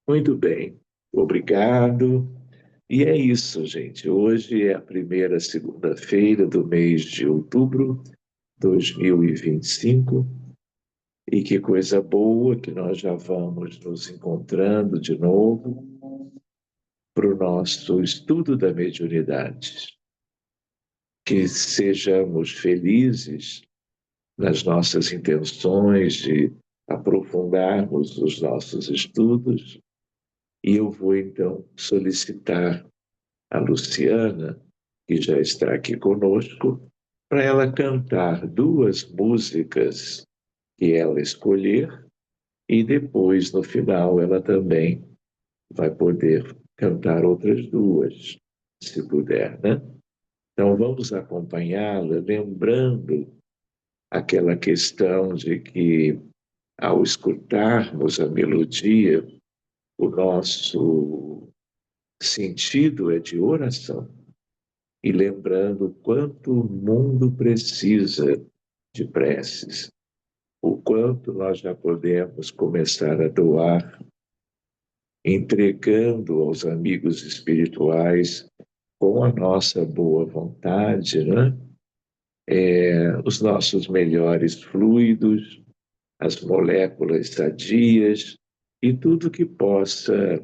Muito bem, obrigado. E é isso, gente. Hoje é a primeira segunda-feira do mês de outubro de 2025. E que coisa boa que nós já vamos nos encontrando de novo para o nosso estudo da mediunidade. Que sejamos felizes nas nossas intenções de aprofundarmos os nossos estudos. E eu vou então solicitar a Luciana, que já está aqui conosco, para ela cantar duas músicas que ela escolher e depois, no final, ela também vai poder cantar outras duas, se puder, né? Então vamos acompanhá-la, lembrando aquela questão de que, ao escutarmos a melodia, o nosso sentido é de oração. E lembrando o quanto o mundo precisa de preces, o quanto nós já podemos começar a doar, entregando aos amigos espirituais, com a nossa boa vontade, né? Os nossos melhores fluidos, as moléculas sadias e tudo que possa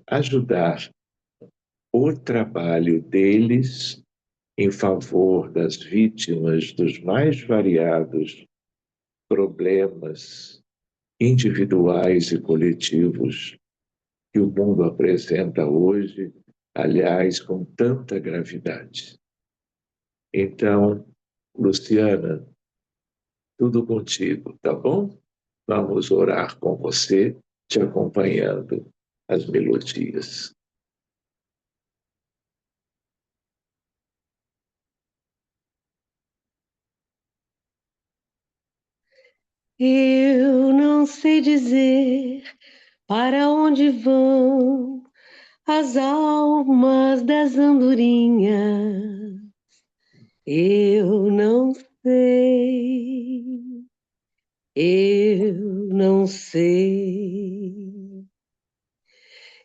ajudar o trabalho deles em favor das vítimas dos mais variados problemas individuais e coletivos que o mundo apresenta hoje, aliás, com tanta gravidade. Então, Luciana, tudo contigo, tá bom? Vamos orar com você, te acompanhando as melodias. Eu não sei dizer para onde vão as almas das andorinhas. Eu não sei, eu não sei.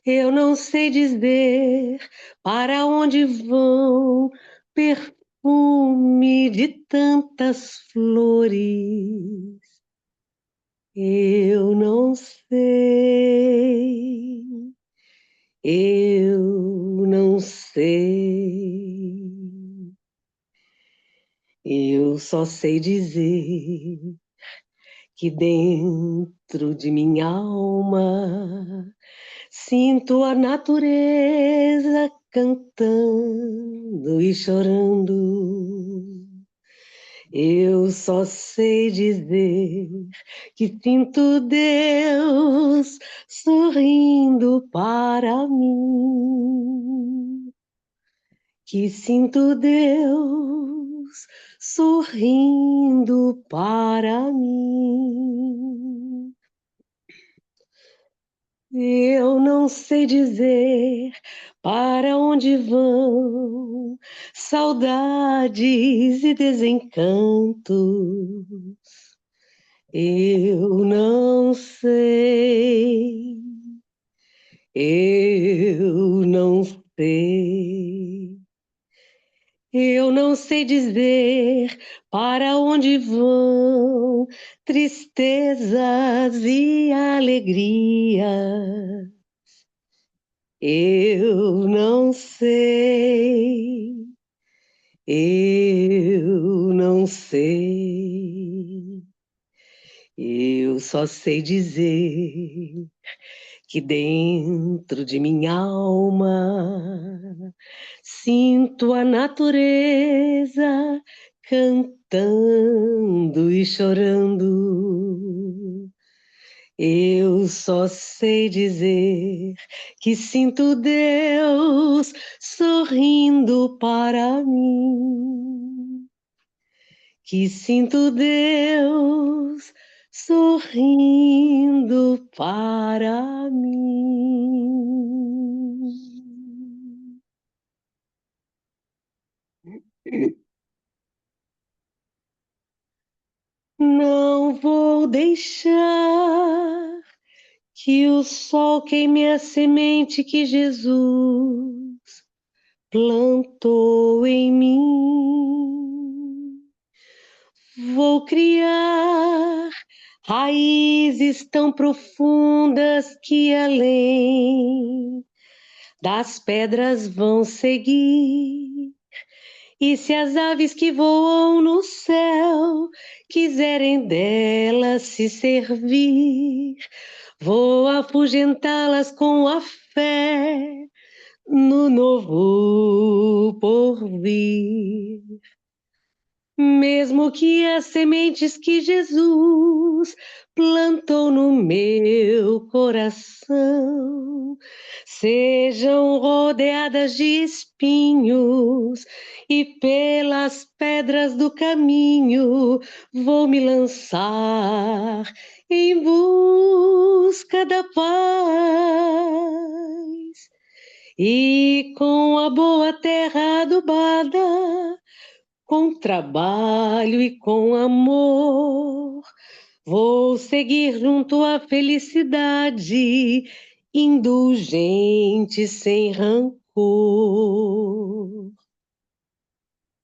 Eu não sei dizer para onde vão perfume de tantas flores. Eu não sei, eu não sei. Eu só sei dizer que dentro de minha alma sinto a natureza cantando e chorando. Eu só sei dizer que sinto Deus sorrindo para mim, que sinto Deus sorrindo para mim. Eu não sei dizer para onde vão saudades e desencantos. Eu não sei, eu não sei. Eu não sei dizer para onde vão tristezas e alegrias. Eu não sei, eu não sei. Eu só sei dizer que dentro de minha alma sinto a natureza cantando e chorando. Eu só sei dizer que sinto Deus sorrindo para mim, que sinto Deus sorrindo para mim. Não vou deixar que o sol queime a semente que Jesus plantou em mim. Vou criar raízes tão profundas que além das pedras vão seguir. E se as aves que voam no céu quiserem delas se servir, vou afugentá-las com a fé no novo porvir. Mesmo que as sementes que Jesus plantou no meu coração sejam rodeadas de espinhos e pelas pedras do caminho vou me lançar em busca da paz. E com a boa terra adubada, com trabalho e com amor, vou seguir junto à felicidade, indulgente sem rancor.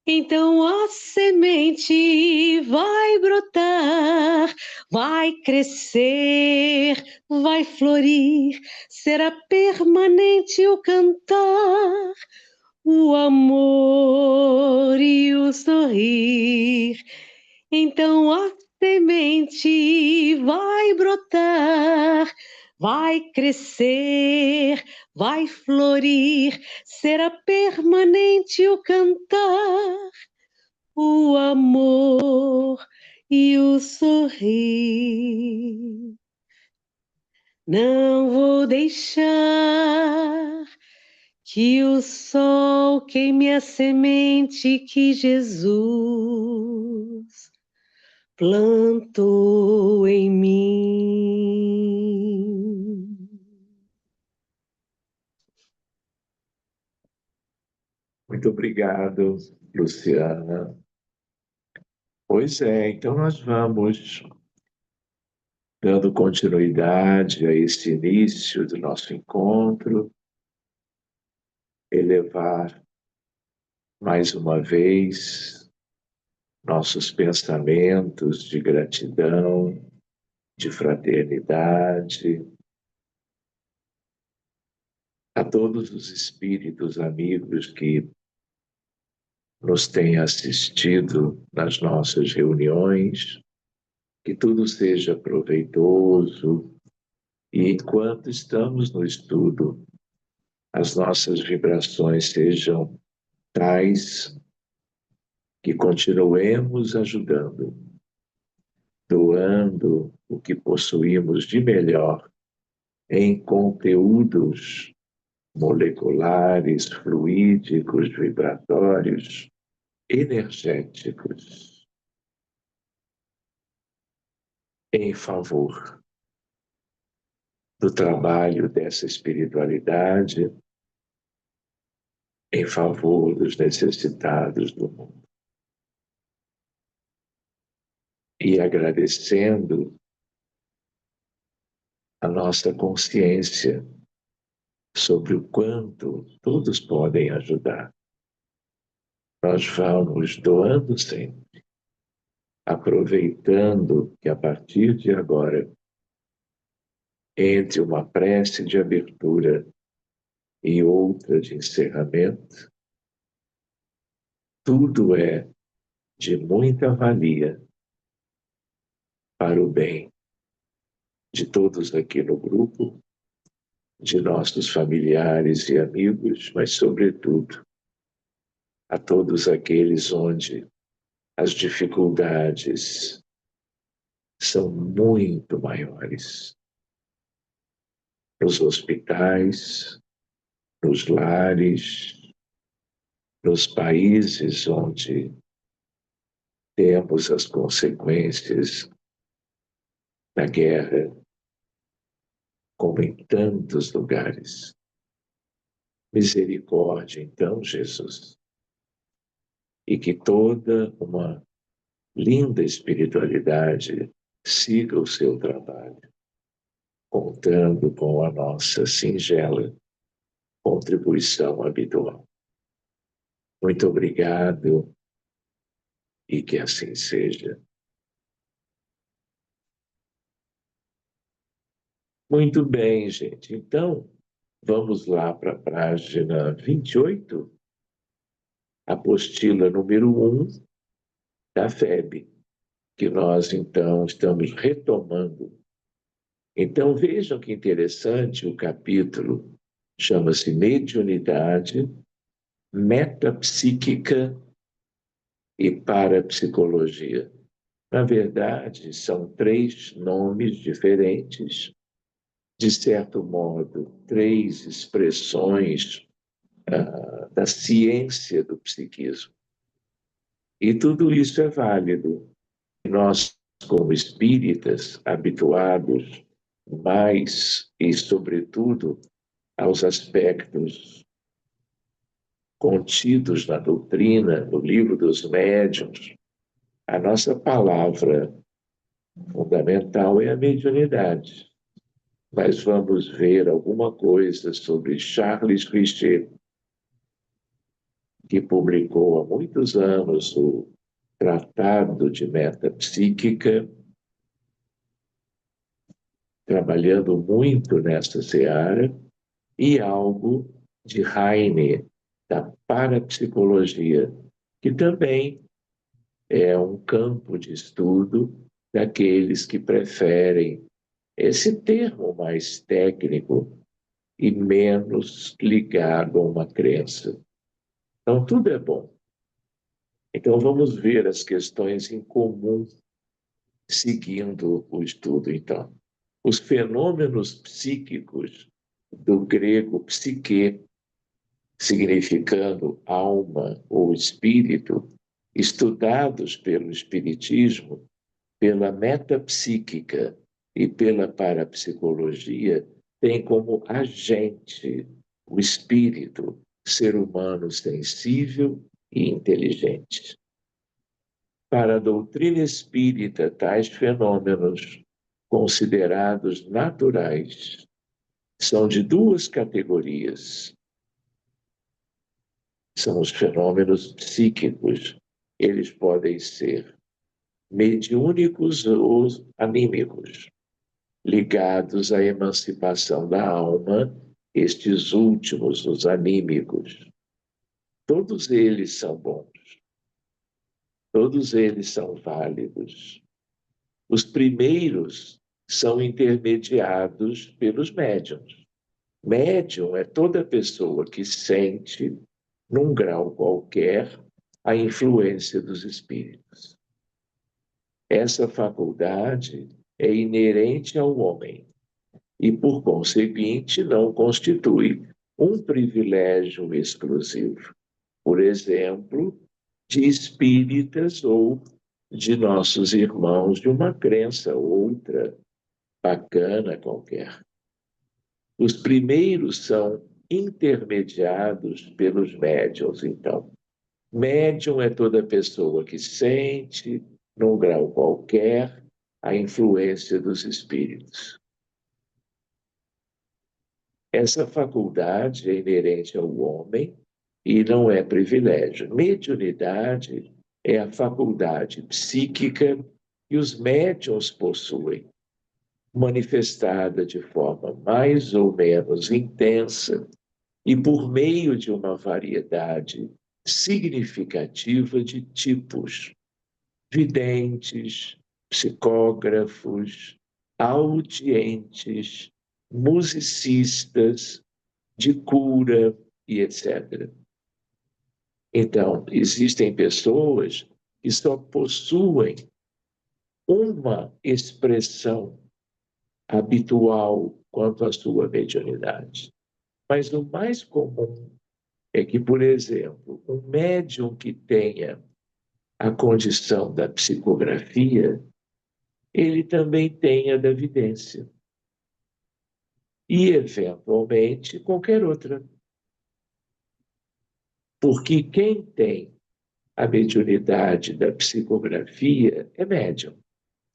Então a semente vai brotar, vai crescer, vai florir, será permanente o cantar, o amor e o sorrir. Então a semente vai brotar, vai crescer, vai florir, será permanente o cantar, o amor e o sorrir. Não vou deixar que o sol queime a semente que Jesus plantou em mim. Muito obrigado, Luciana. Pois é, então nós vamos dando continuidade a esse início do nosso encontro, elevar mais uma vez nossos pensamentos de gratidão, de fraternidade, a todos os espíritos amigos que nos têm assistido nas nossas reuniões, que tudo seja proveitoso e enquanto estamos no estudo, as nossas vibrações sejam tais que continuemos ajudando, doando o que possuímos de melhor em conteúdos moleculares, fluídicos, vibratórios, energéticos, em favor do trabalho dessa espiritualidade, em favor dos necessitados do mundo. E agradecendo a nossa consciência sobre o quanto todos podem ajudar. Nós vamos doando sempre, aproveitando que a partir de agora, entre uma prece de abertura e outra de encerramento, tudo é de muita valia para o bem de todos aqui no grupo, de nossos familiares e amigos, mas, sobretudo, a todos aqueles onde as dificuldades são muito maiores. Nos hospitais, nos lares, nos países onde temos as consequências da guerra, como em tantos lugares. Misericórdia, então, Jesus. E que toda uma linda espiritualidade siga o seu trabalho, contando com a nossa singela contribuição habitual. Muito obrigado e que assim seja. Muito bem, gente. Então, vamos lá para a página 28, apostila número 1 da FEB, que nós, então, estamos retomando. Então, vejam que interessante o capítulo, chama-se Mediunidade, Metapsíquica e Parapsicologia. Na verdade, são 3 nomes diferentes, de certo modo, 3 expressões da ciência do psiquismo. E tudo isso é válido. Nós, como espíritas, habituados mais e, sobretudo, aos aspectos contidos na doutrina, no livro dos médiuns, a nossa palavra fundamental é a mediunidade. Mas vamos ver alguma coisa sobre Charles Richer, que publicou há muitos anos o Tratado de Metapsíquica, trabalhando muito nessa seara, e algo de Heine, da parapsicologia, que também é um campo de estudo daqueles que preferem esse termo mais técnico e menos ligado a uma crença. Então, tudo é bom. Então, vamos ver as questões em comum seguindo o estudo, então. Os fenômenos psíquicos, do grego psique, significando alma ou espírito, estudados pelo Espiritismo, pela metapsíquica e pela parapsicologia, têm como agente o espírito, ser humano sensível e inteligente. Para a doutrina espírita, tais fenômenos, considerados naturais, são de 2 categorias. São os fenômenos psíquicos. Eles podem ser mediúnicos ou anímicos, ligados à emancipação da alma, estes últimos, os anímicos. Todos eles são bons. Todos eles são válidos. Os primeiros são intermediados pelos médiuns. Médium é toda pessoa que sente, num grau qualquer, a influência dos espíritos. Essa faculdade é inerente ao homem e, por conseguinte, não constitui um privilégio exclusivo. Por exemplo, de espíritas ou de nossos irmãos de uma crença outra, bacana qualquer. Os primeiros são intermediados pelos médiuns, então. Médium é toda pessoa que sente, num grau qualquer, a influência dos espíritos. Essa faculdade é inerente ao homem e não é privilégio. Mediunidade é a faculdade psíquica que os médiuns possuem, manifestada de forma mais ou menos intensa e por meio de uma variedade significativa de tipos: videntes, psicógrafos, audientes, musicistas, de cura e etc. Então, existem pessoas que só possuem uma expressão habitual quanto à sua mediunidade. Mas o mais comum é que, por exemplo, um médium que tenha a condição da psicografia, ele também tenha da vidência. E, eventualmente, qualquer outra. Porque quem tem a mediunidade da psicografia é médium.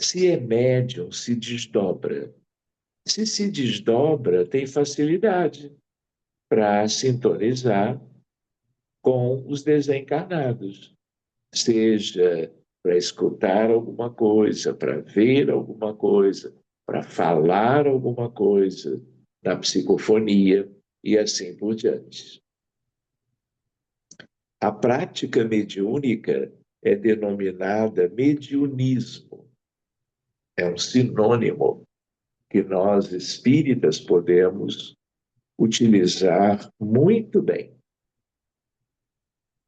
Se é médium, se desdobra. se desdobra, tem facilidade para sintonizar com os desencarnados, seja para escutar alguma coisa, para ver alguma coisa, para falar alguma coisa, na psicofonia e assim por diante. A prática mediúnica é denominada mediunismo. É um sinônimo que nós espíritas podemos utilizar muito bem.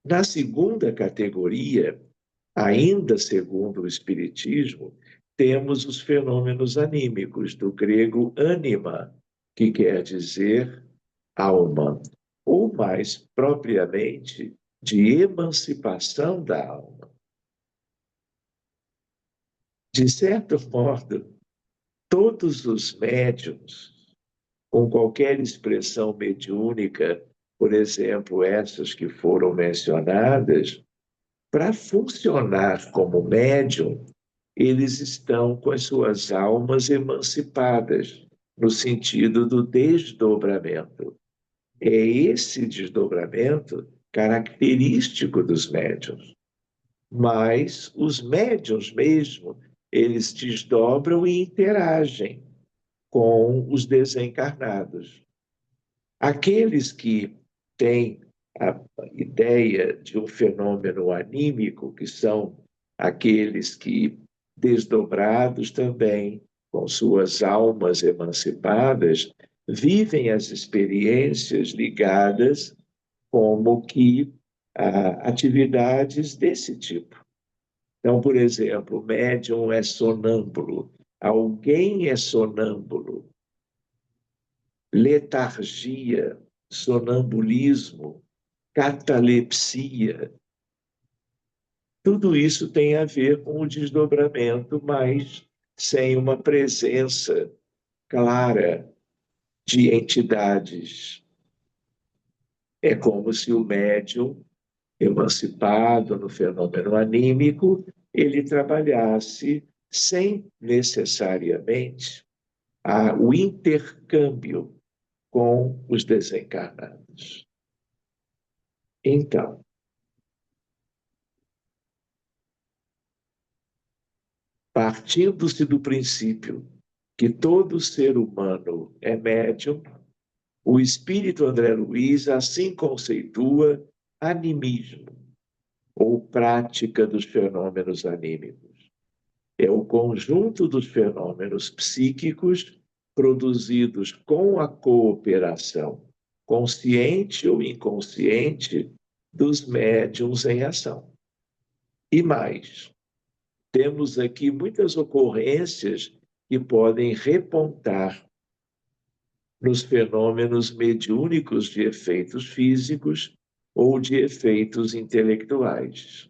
Na segunda categoria, ainda segundo o Espiritismo, temos os fenômenos anímicos, do grego anima, que quer dizer alma, ou mais propriamente, de emancipação da alma. De certo modo, todos os médiuns, com qualquer expressão mediúnica, por exemplo, essas que foram mencionadas, para funcionar como médium, eles estão com as suas almas emancipadas, no sentido do desdobramento. É esse desdobramento característico dos médiuns. Mas os médiuns mesmo, eles desdobram e interagem com os desencarnados. Aqueles que têm a ideia de um fenômeno anímico, que são aqueles que, desdobrados também, com suas almas emancipadas, vivem as experiências ligadas como que a atividades desse tipo. Então, por exemplo, o médium é sonâmbulo, alguém é sonâmbulo, letargia, sonambulismo, catalepsia. Tudo isso tem a ver com o desdobramento, mas sem uma presença clara de entidades. É como se o médium, emancipado no fenômeno anímico, ele trabalhasse sem necessariamente o intercâmbio com os desencarnados. Então, partindo-se do princípio que todo ser humano é médium, o espírito André Luiz assim conceitua animismo, ou prática dos fenômenos anímicos. É o conjunto dos fenômenos psíquicos produzidos com a cooperação, consciente ou inconsciente, dos médiuns em ação. E mais, temos aqui muitas ocorrências que podem repontar nos fenômenos mediúnicos de efeitos físicos ou de efeitos intelectuais,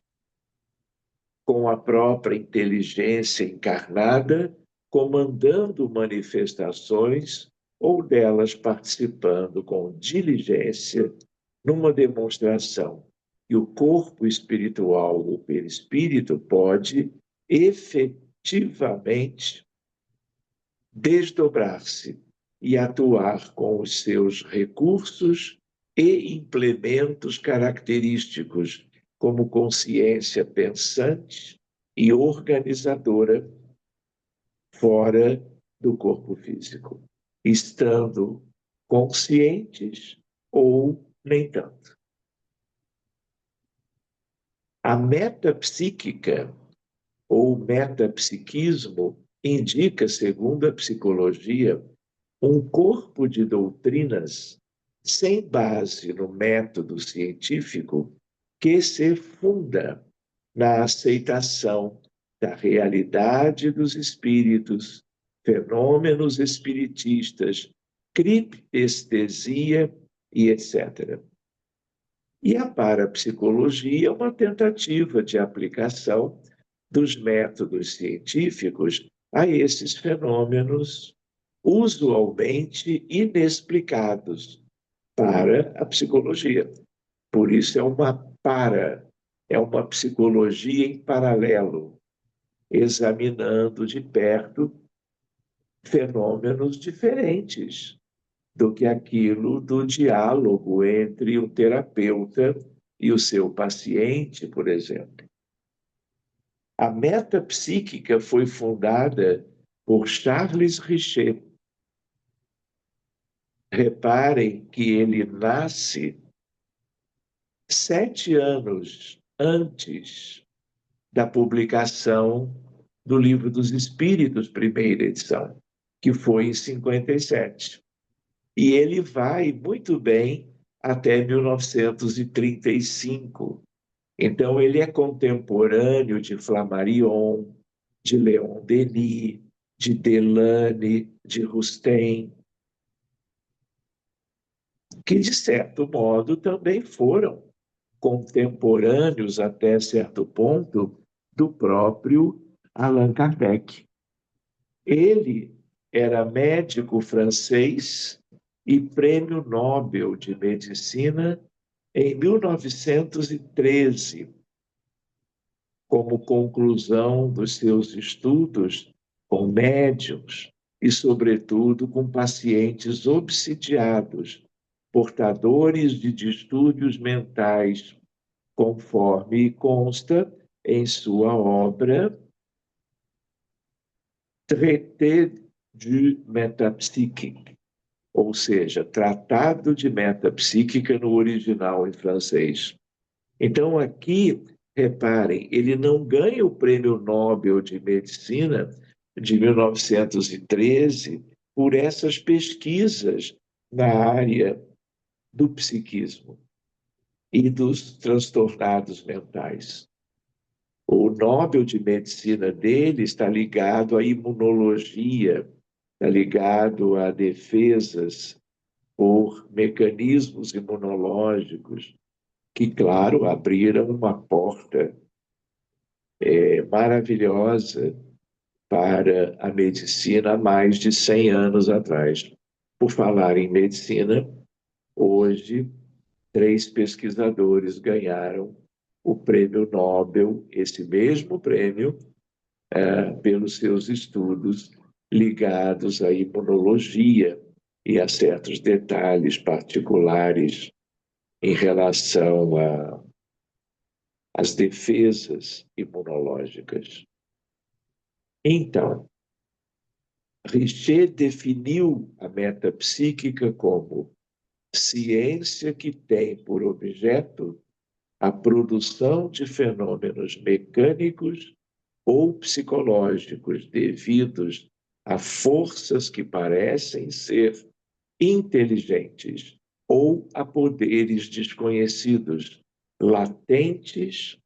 com a própria inteligência encarnada comandando manifestações ou delas participando com diligência numa demonstração que o corpo espiritual do perispírito pode efetivamente desdobrar-se e atuar com os seus recursos e implementos característicos, como consciência pensante e organizadora fora do corpo físico, estando conscientes ou nem tanto. A metapsíquica ou metapsiquismo indica, segundo a psicologia, um corpo de doutrinas sem base no método científico que se funda na aceitação da realidade dos espíritos, fenômenos espiritistas, criptestesia e etc. E a parapsicologia é uma tentativa de aplicação dos métodos científicos a esses fenômenos usualmente inexplicados para a psicologia. Por isso é uma psicologia em paralelo, examinando de perto fenômenos diferentes do que aquilo do diálogo entre o terapeuta e o seu paciente, por exemplo. A metapsíquica foi fundada por Charles Richer. Reparem que ele nasce 7 anos antes da publicação do Livro dos Espíritos, primeira edição, que foi em 57. E ele vai muito bem até 1935. Então, ele é contemporâneo de Flammarion, de Leon Denis, de Delane, de Rustem, que, de certo modo, também foram contemporâneos, até certo ponto, do próprio Allan Kardec. Ele era médico francês e prêmio Nobel de Medicina em 1913, como conclusão dos seus estudos com médiuns e, sobretudo, com pacientes obsidiados, portadores de distúrbios mentais, conforme consta em sua obra Traité du Métapsychique, ou seja, Tratado de Metapsíquica no original em francês. Então, aqui, reparem, ele não ganha o Prêmio Nobel de Medicina de 1913 por essas pesquisas na área do psiquismo e dos transtornados mentais. O Nobel de Medicina dele está ligado à imunologia, está ligado a defesas por mecanismos imunológicos, que, claro, abriram uma porta maravilhosa para a medicina há mais de 100 anos atrás. Por falar em medicina, hoje, 3 pesquisadores ganharam o prêmio Nobel, esse mesmo prêmio, pelos seus estudos ligados à imunologia e a certos detalhes particulares em relação às defesas imunológicas. Então, Richer definiu a metapsíquica como ciência que tem por objeto a produção de fenômenos mecânicos ou psicológicos devidos a forças que parecem ser inteligentes ou a poderes desconhecidos, latentes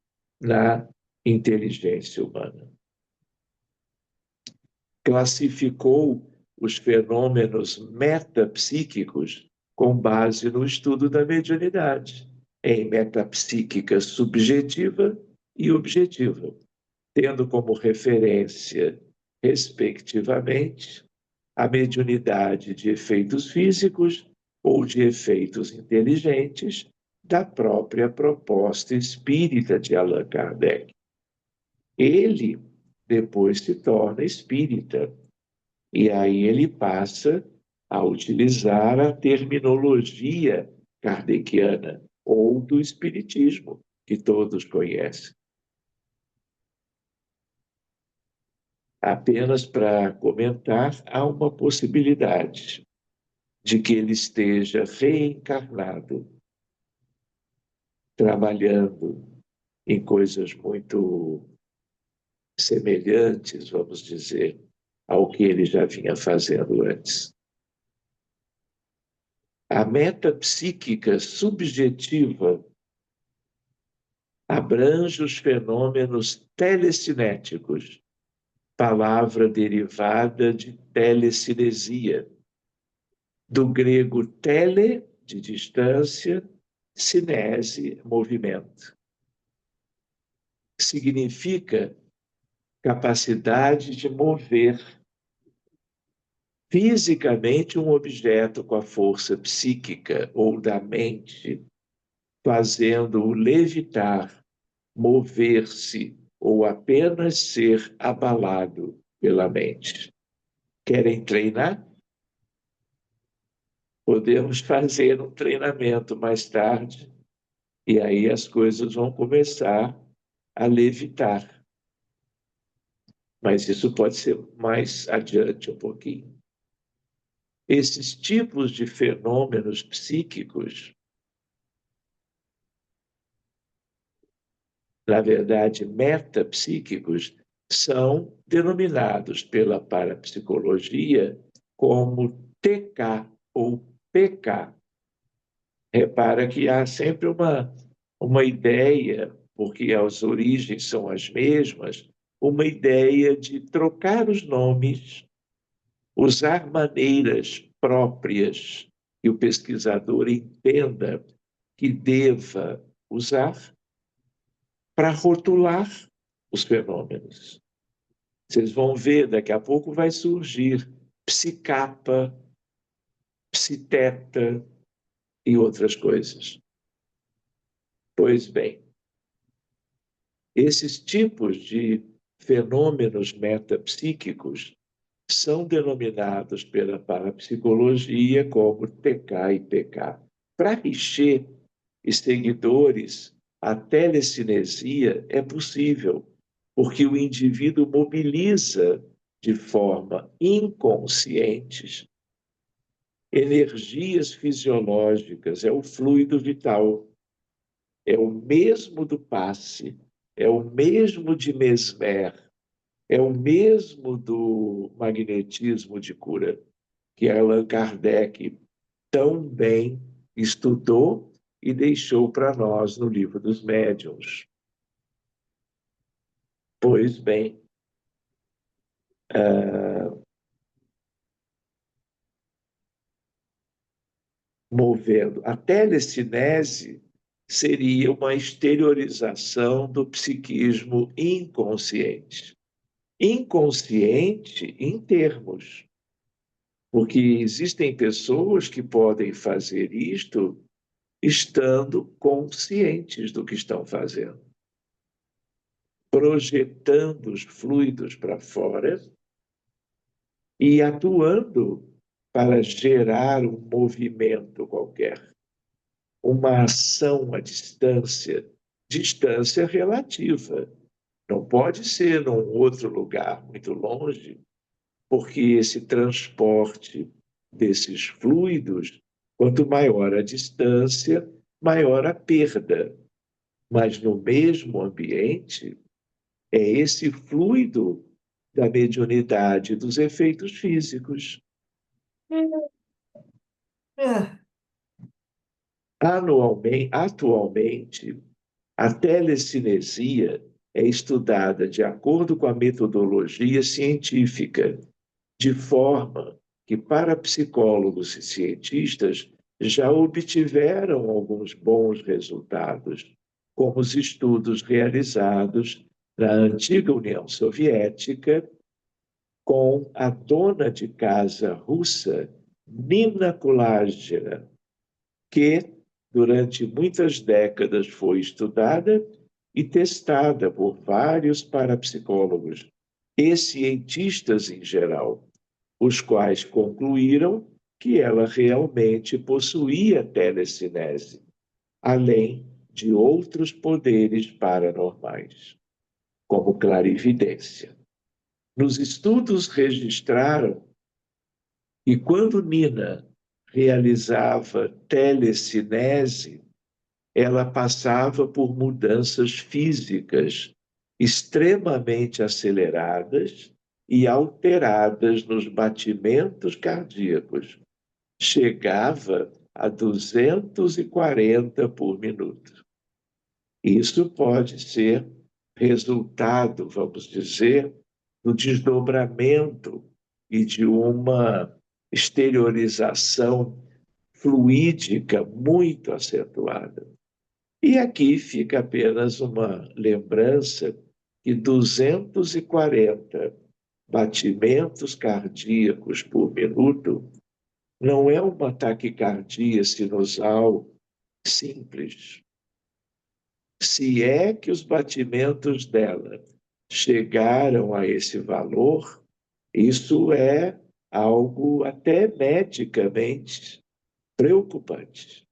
na inteligência humana. Classificou os fenômenos metapsíquicos com base no estudo da mediunidade, em metapsíquica subjetiva e objetiva, tendo como referência, respectivamente, a mediunidade de efeitos físicos ou de efeitos inteligentes da própria proposta espírita de Allan Kardec. Ele depois se torna espírita, e aí ele passa a utilizar a terminologia kardeciana ou do espiritismo, que todos conhecem. Apenas para comentar, há uma possibilidade de que ele esteja reencarnado, trabalhando em coisas muito semelhantes, vamos dizer, ao que ele já vinha fazendo antes. A metapsíquica subjetiva abrange os fenômenos telecinéticos, palavra derivada de telecinesia, do grego tele, de distância, cinese, movimento. Significa capacidade de mover fisicamente um objeto com a força psíquica ou da mente, fazendo-o levitar, mover-se ou apenas ser abalado pela mente. Querem treinar? Podemos fazer um treinamento mais tarde, e aí as coisas vão começar a levitar. Mas isso pode ser mais adiante um pouquinho. Esses tipos de fenômenos psíquicos, na verdade, metapsíquicos, são denominados pela parapsicologia como TK ou PK. Repara que há sempre uma ideia, porque as origens são as mesmas, uma ideia de trocar os nomes, usar maneiras próprias que o pesquisador entenda que deva usar para rotular os fenômenos. Vocês vão ver, daqui a pouco vai surgir psicapa, psiteta e outras coisas. Pois bem, esses tipos de fenômenos metapsíquicos são denominados pela parapsicologia como TK e PK. Para Richer e seguidores, a telecinesia é possível, porque o indivíduo mobiliza de forma inconsciente energias fisiológicas, é o fluido vital, é o mesmo do passe, é o mesmo de Mesmer, é o mesmo do magnetismo de cura, que Allan Kardec tão bem estudou e deixou para nós no Livro dos Médiuns. Pois bem, movendo. A telecinese seria uma exteriorização do psiquismo inconsciente. Inconsciente em termos, porque existem pessoas que podem fazer isto estando conscientes do que estão fazendo, projetando os fluidos para fora e atuando para gerar um movimento qualquer, uma ação à distância, distância relativa. Não pode ser num outro lugar muito longe, porque esse transporte desses fluidos, quanto maior a distância, maior a perda. Mas no mesmo ambiente, é esse fluido da mediunidade dos efeitos físicos. Atualmente, a telecinesia é estudada de acordo com a metodologia científica, de forma que parapsicólogos e cientistas já obtiveram alguns bons resultados, como os estudos realizados na antiga União Soviética com a dona de casa russa Nina Kulagina, que durante muitas décadas foi estudada e testada por vários parapsicólogos e cientistas em geral, os quais concluíram que ela realmente possuía telecinese, além de outros poderes paranormais, como clarividência. Nos estudos registraram que quando Nina realizava telecinese, ela passava por mudanças físicas extremamente aceleradas e alteradas nos batimentos cardíacos. Chegava a 240 por minuto. Isso pode ser resultado, vamos dizer, do desdobramento e de uma exteriorização fluídica muito acentuada. E aqui fica apenas uma lembrança que 240 batimentos cardíacos por minuto não é uma taquicardia sinusal simples. Se é que os batimentos dela chegaram a esse valor, isso é algo até medicamente preocupante.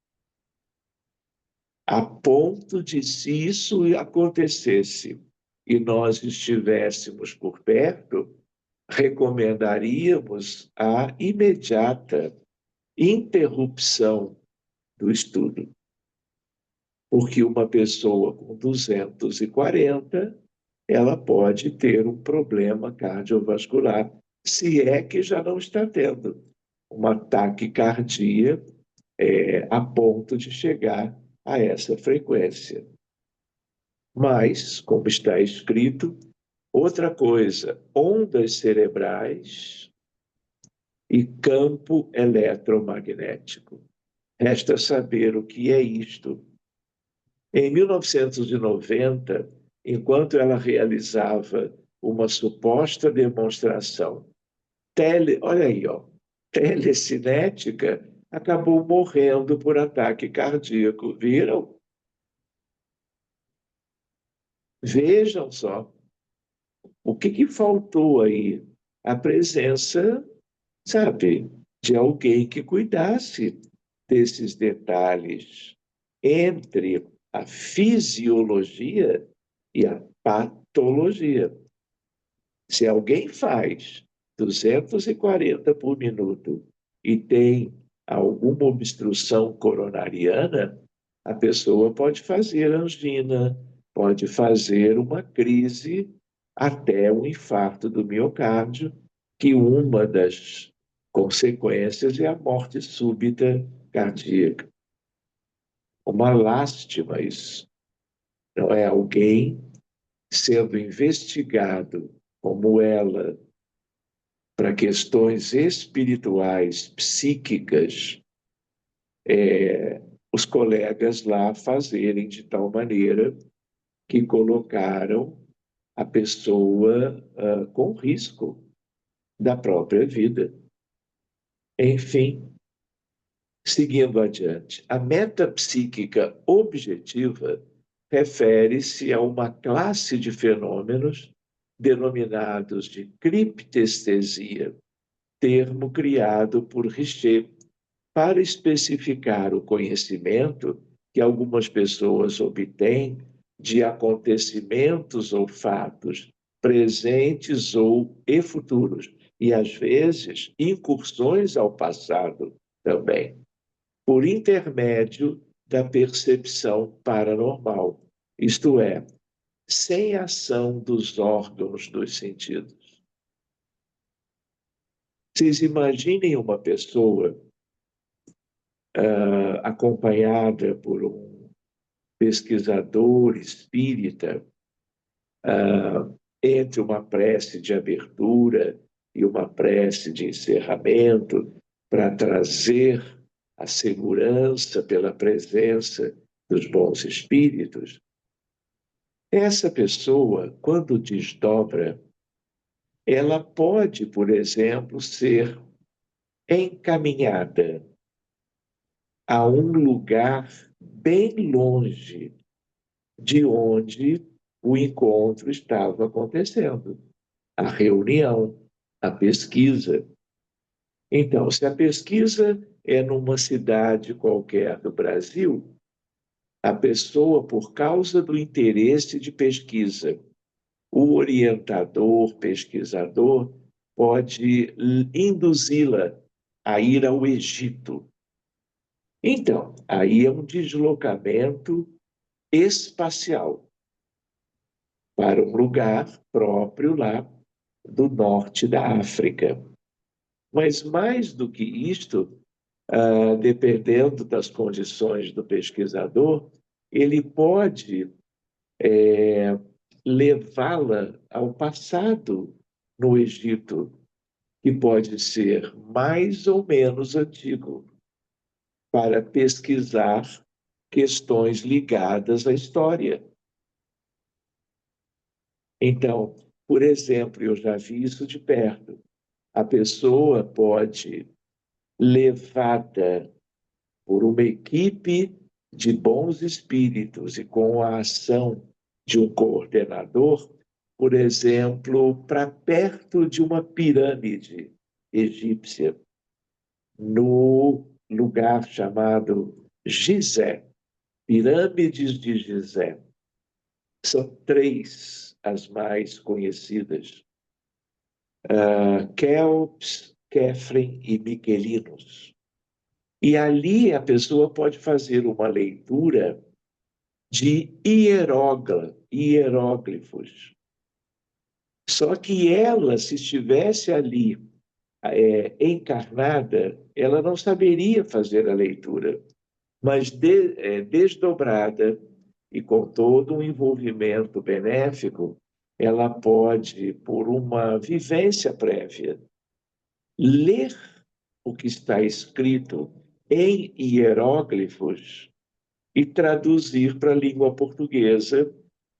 A ponto de, se isso acontecesse e nós estivéssemos por perto, recomendaríamos a imediata interrupção do estudo. Porque uma pessoa com 240, ela pode ter um problema cardiovascular, se é que já não está tendo uma taquicardia a ponto de chegar a essa frequência. Mas, como está escrito, outra coisa, ondas cerebrais e campo eletromagnético. Resta saber o que é isto. Em 1990, enquanto ela realizava uma suposta demonstração olha aí, ó, telecinética, acabou morrendo por ataque cardíaco. Viram? Vejam só. O que faltou aí? A presença, sabe, de alguém que cuidasse desses detalhes entre a fisiologia e a patologia. Se alguém faz 240 por minuto e tem alguma obstrução coronariana, a pessoa pode fazer angina, pode fazer uma crise, até um infarto do miocárdio, que uma das consequências é a morte súbita cardíaca. Uma lástima isso. Não é alguém sendo investigado como ela para questões espirituais, psíquicas, os colegas lá fazerem de tal maneira que colocaram a pessoa com risco da própria vida. Enfim, seguindo adiante, a metapsíquica objetiva refere-se a uma classe de fenômenos denominados de criptestesia, termo criado por Richer para especificar o conhecimento que algumas pessoas obtêm de acontecimentos ou fatos presentes ou e futuros, e às vezes incursões ao passado também, por intermédio da percepção paranormal, isto é, sem ação dos órgãos dos sentidos. Vocês imaginem uma pessoa acompanhada por um pesquisador espírita, entre uma prece de abertura e uma prece de encerramento, para trazer a segurança pela presença dos bons espíritos. Essa pessoa, quando desdobra, ela pode, por exemplo, ser encaminhada a um lugar bem longe de onde o encontro estava acontecendo, a reunião, a pesquisa. Então, se a pesquisa é numa cidade qualquer do Brasil, a pessoa, por causa do interesse de pesquisa, o orientador, pesquisador, pode induzi-la a ir ao Egito. Então, aí é um deslocamento espacial para um lugar próprio lá do norte da África. Mas mais do que isto, dependendo das condições do pesquisador, ele pode levá-la ao passado no Egito, que pode ser mais ou menos antigo, para pesquisar questões ligadas à história. Então, por exemplo, eu já vi isso de perto. A pessoa pode, levada por uma equipe de bons espíritos e com a ação de um coordenador, por exemplo, para perto de uma pirâmide egípcia, no lugar chamado Gizé, Pirâmides de Gizé. São 3 as mais conhecidas: Quéops, Quéfren e Miquelinos. E ali a pessoa pode fazer uma leitura de hieróglifos. Só que ela, se estivesse ali encarnada, ela não saberia fazer a leitura, mas desdobrada e com todo um envolvimento benéfico, ela pode, por uma vivência prévia, ler o que está escrito em hieróglifos e traduzir para a língua portuguesa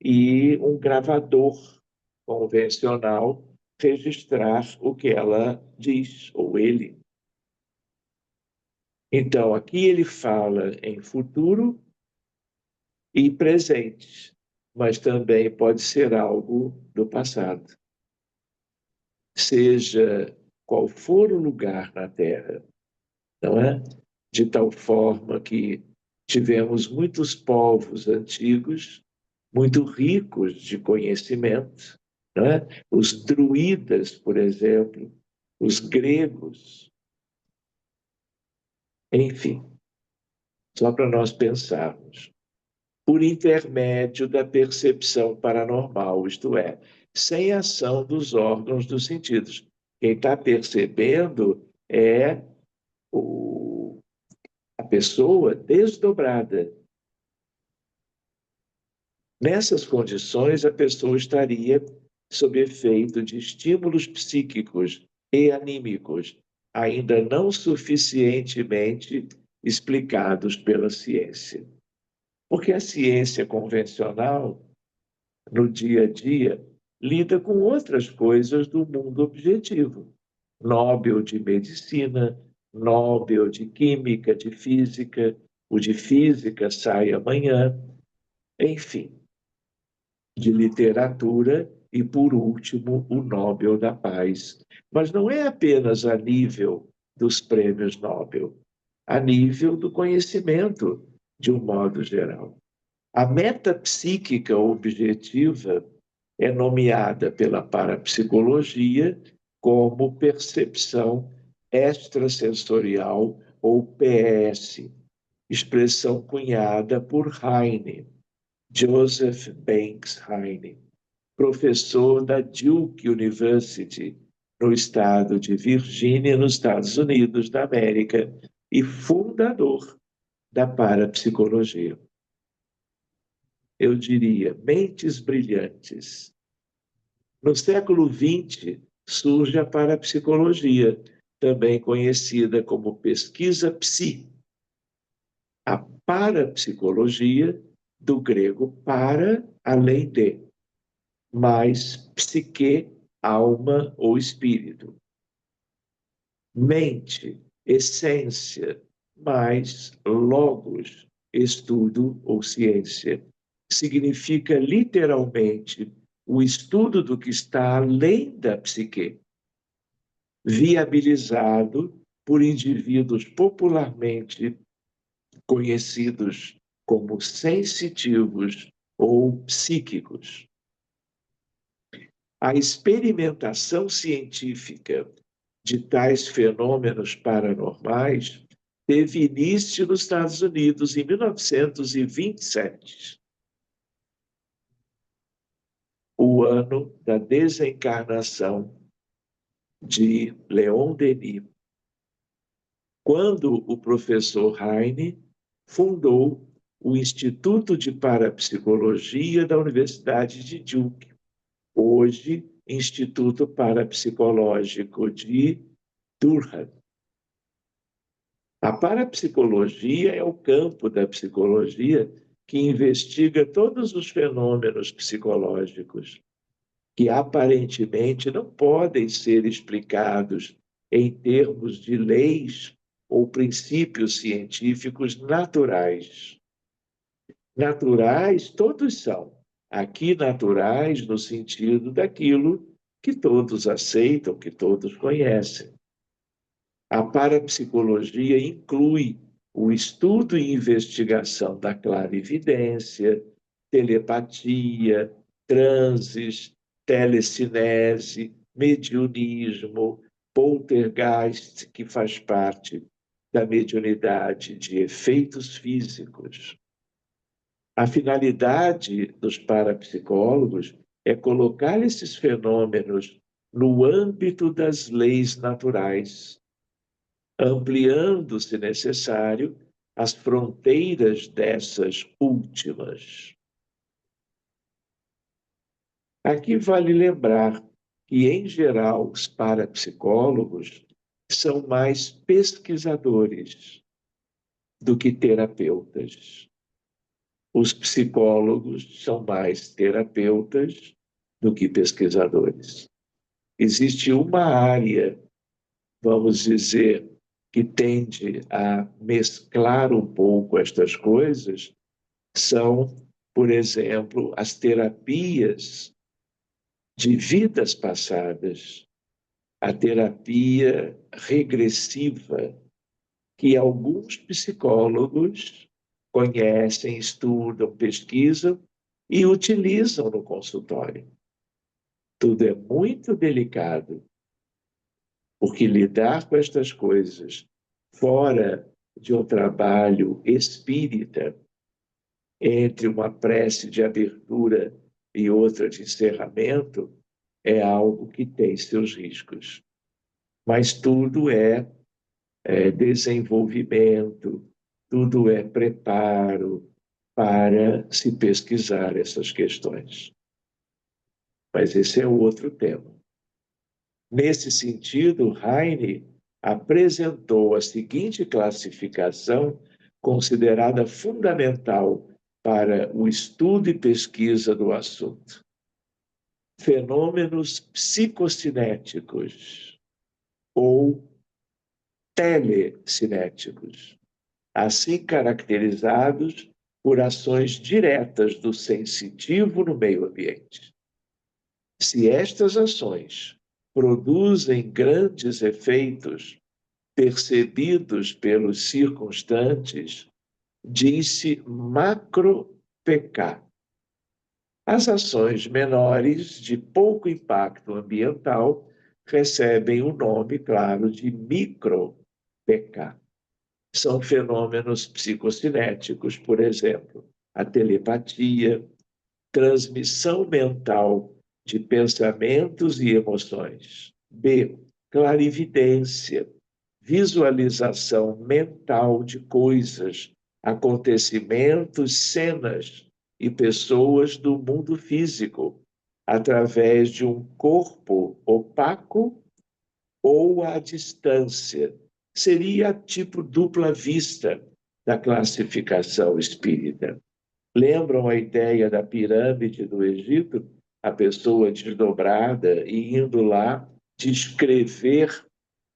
e um gravador convencional registrar o que ela diz, ou ele. Então, aqui ele fala em futuro e presente, mas também pode ser algo do passado. Seja qual for o lugar na Terra, não é? De tal forma que tivemos muitos povos antigos, muito ricos de conhecimento, não é? Os druidas, por exemplo, os gregos, enfim, só para nós pensarmos, por intermédio da percepção paranormal, isto é, sem ação dos órgãos dos sentidos. Quem está percebendo é a pessoa desdobrada. Nessas condições, a pessoa estaria sob efeito de estímulos psíquicos e anímicos, ainda não suficientemente explicados pela ciência. Porque a ciência convencional, no dia a dia, lida com outras coisas do mundo objetivo. Nobel de medicina, Nobel de química, de física, o de física sai amanhã, enfim, de literatura e, por último, o Nobel da Paz. Mas não é apenas a nível dos prêmios Nobel, a nível do conhecimento, de um modo geral. A metapsíquica objetiva é nomeada pela parapsicologia como percepção extrasensorial ou PS, expressão cunhada por Heine, Joseph Banks Heine, professor da Duke University, no estado de Virgínia, nos Estados Unidos da América, e fundador da parapsicologia. Eu diria, mentes brilhantes. No século XX, surge a parapsicologia, também conhecida como pesquisa psi. A parapsicologia, do grego para, além de, mais psique, alma ou espírito. Mente, essência, mais logos, estudo ou ciência. Significa literalmente o estudo do que está além da psique, viabilizado por indivíduos popularmente conhecidos como sensitivos ou psíquicos. A experimentação científica de tais fenômenos paranormais teve início nos Estados Unidos em 1927, o ano da desencarnação de Leon Denis, quando o professor Heine fundou o Instituto de Parapsicologia da Universidade de Duke, hoje Instituto Parapsicológico de Durham. A parapsicologia é o campo da psicologia que investiga todos os fenômenos psicológicos que aparentemente não podem ser explicados em termos de leis ou princípios científicos naturais. Naturais, todos são. Aqui, naturais no sentido daquilo que todos aceitam, que todos conhecem. A parapsicologia inclui o estudo e investigação da clarividência, telepatia, transes, telecinese, mediunismo, poltergeist, que faz parte da mediunidade de efeitos físicos. A finalidade dos parapsicólogos é colocar esses fenômenos no âmbito das leis naturais, ampliando, se necessário, as fronteiras dessas últimas. Aqui vale lembrar que, em geral, os parapsicólogos são mais pesquisadores do que terapeutas. Os psicólogos são mais terapeutas do que pesquisadores. Existe uma área, vamos dizer, que tende a mesclar um pouco estas coisas, são, por exemplo, as terapias de vidas passadas, a terapia regressiva, que alguns psicólogos conhecem, estudam, pesquisam e utilizam no consultório. Tudo é muito delicado, porque lidar com estas coisas fora de um trabalho espírita, entre uma prece de abertura e outra de encerramento, é algo que tem seus riscos. Mas tudo é desenvolvimento, tudo é preparo para se pesquisar essas questões. Mas esse é outro tema. Nesse sentido, Heine apresentou a seguinte classificação, considerada fundamental para o estudo e pesquisa do assunto: fenômenos psicocinéticos ou telecinéticos, assim caracterizados por ações diretas do sensitivo no meio ambiente. Se estas ações produzem grandes efeitos percebidos pelos circunstantes, diz-se macro-PK. As ações menores, de pouco impacto ambiental, recebem o nome, claro, de micro-PK. São fenômenos psicocinéticos, por exemplo, a telepatia, transmissão mental de pensamentos e emoções. B, clarividência, visualização mental de coisas, acontecimentos, cenas e pessoas do mundo físico, através de um corpo opaco ou à distância. Seria tipo dupla vista da classificação espírita. Lembram a ideia da pirâmide do Egito? A pessoa desdobrada e indo lá descrever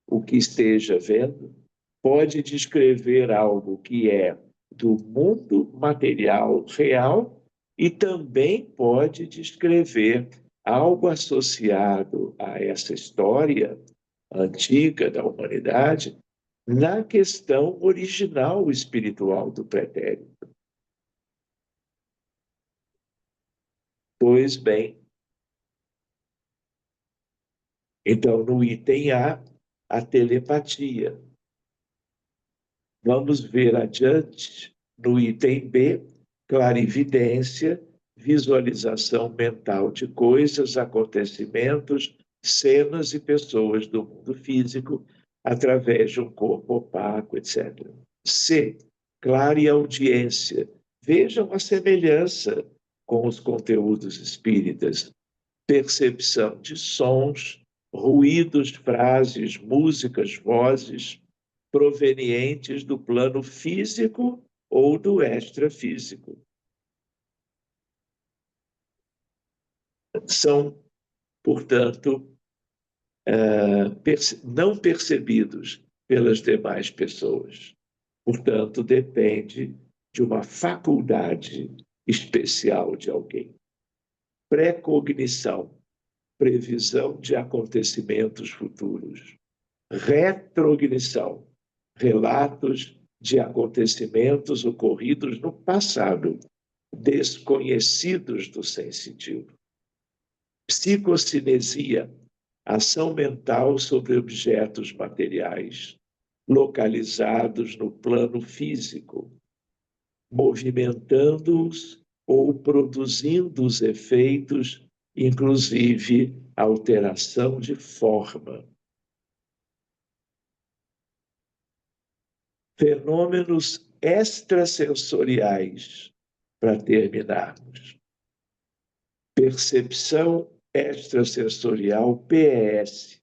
o que esteja vendo? Pode descrever algo que é do mundo material real e também pode descrever algo associado a essa história antiga da humanidade na questão original espiritual do pretérito. Pois bem, então no item a telepatia. Vamos ver adiante no item B, clarividência, visualização mental de coisas, acontecimentos, cenas e pessoas do mundo físico através de um corpo opaco, etc. C, clareaudiência. Vejam a semelhança com os conteúdos espíritas. Percepção de sons, ruídos, frases, músicas, vozes provenientes do plano físico ou do extrafísico. São, portanto, não percebidos pelas demais pessoas. Portanto, depende de uma faculdade especial de alguém. Precognição, previsão de acontecimentos futuros. retrognição, relatos de acontecimentos ocorridos no passado, desconhecidos do sensitivo. Psicocinesia, ação mental sobre objetos materiais, localizados no plano físico, movimentando-os ou produzindo os efeitos, inclusive alteração de forma. Fenômenos extrasensoriais, para terminarmos. Percepção extrasensorial, PES,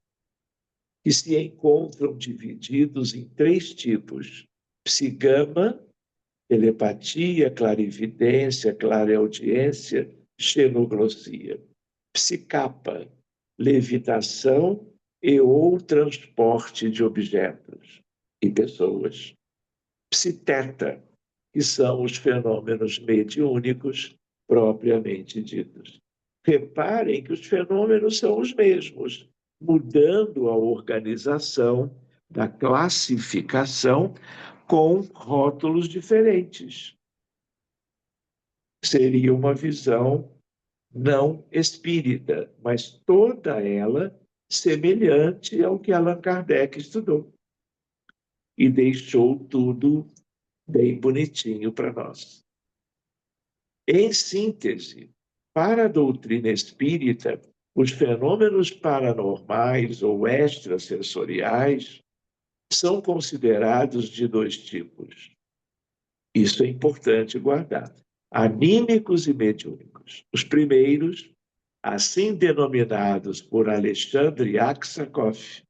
que se encontram divididos em 3 tipos: psigama, telepatia, clarividência, clareaudiência, xenoglossia; psicapa, levitação e ou transporte de objetos e pessoas; psiteta, que são os fenômenos mediúnicos propriamente ditos. Reparem que os fenômenos são os mesmos, mudando a organização da classificação com rótulos diferentes. Seria uma visão não espírita, mas toda ela semelhante ao que Allan Kardec estudou. E deixou tudo bem bonitinho para nós. Em síntese, para a doutrina espírita, os fenômenos paranormais ou extrasensoriais são considerados de 2 tipos. Isso é importante guardar: anímicos e mediúnicos. Os primeiros, assim denominados por Alexandre Aksakov,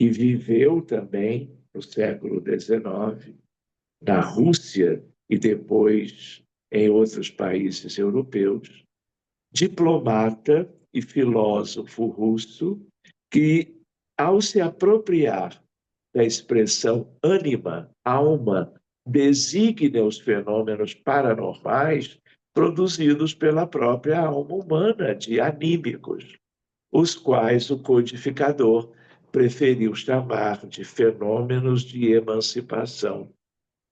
e viveu também no século XIX, na Rússia e depois em outros países europeus, diplomata e filósofo russo que, ao se apropriar da expressão ânima, alma, designa os fenômenos paranormais produzidos pela própria alma humana, de anímicos, os quais o codificador preferiu chamar de fenômenos de emancipação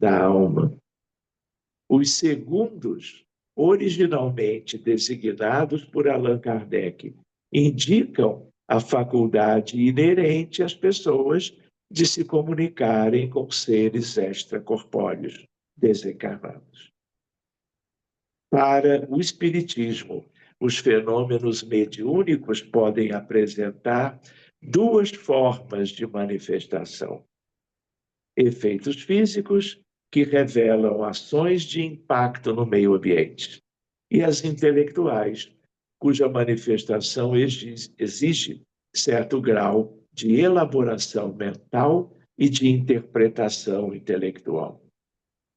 da alma. Os segundos, originalmente designados por Allan Kardec, indicam a faculdade inerente às pessoas de se comunicarem com seres extracorpóreos desencarnados. Para o Espiritismo, os fenômenos mediúnicos podem apresentar 2 formas de manifestação: efeitos físicos, que revelam ações de impacto no meio ambiente, e as intelectuais, cuja manifestação exige certo grau de elaboração mental e de interpretação intelectual.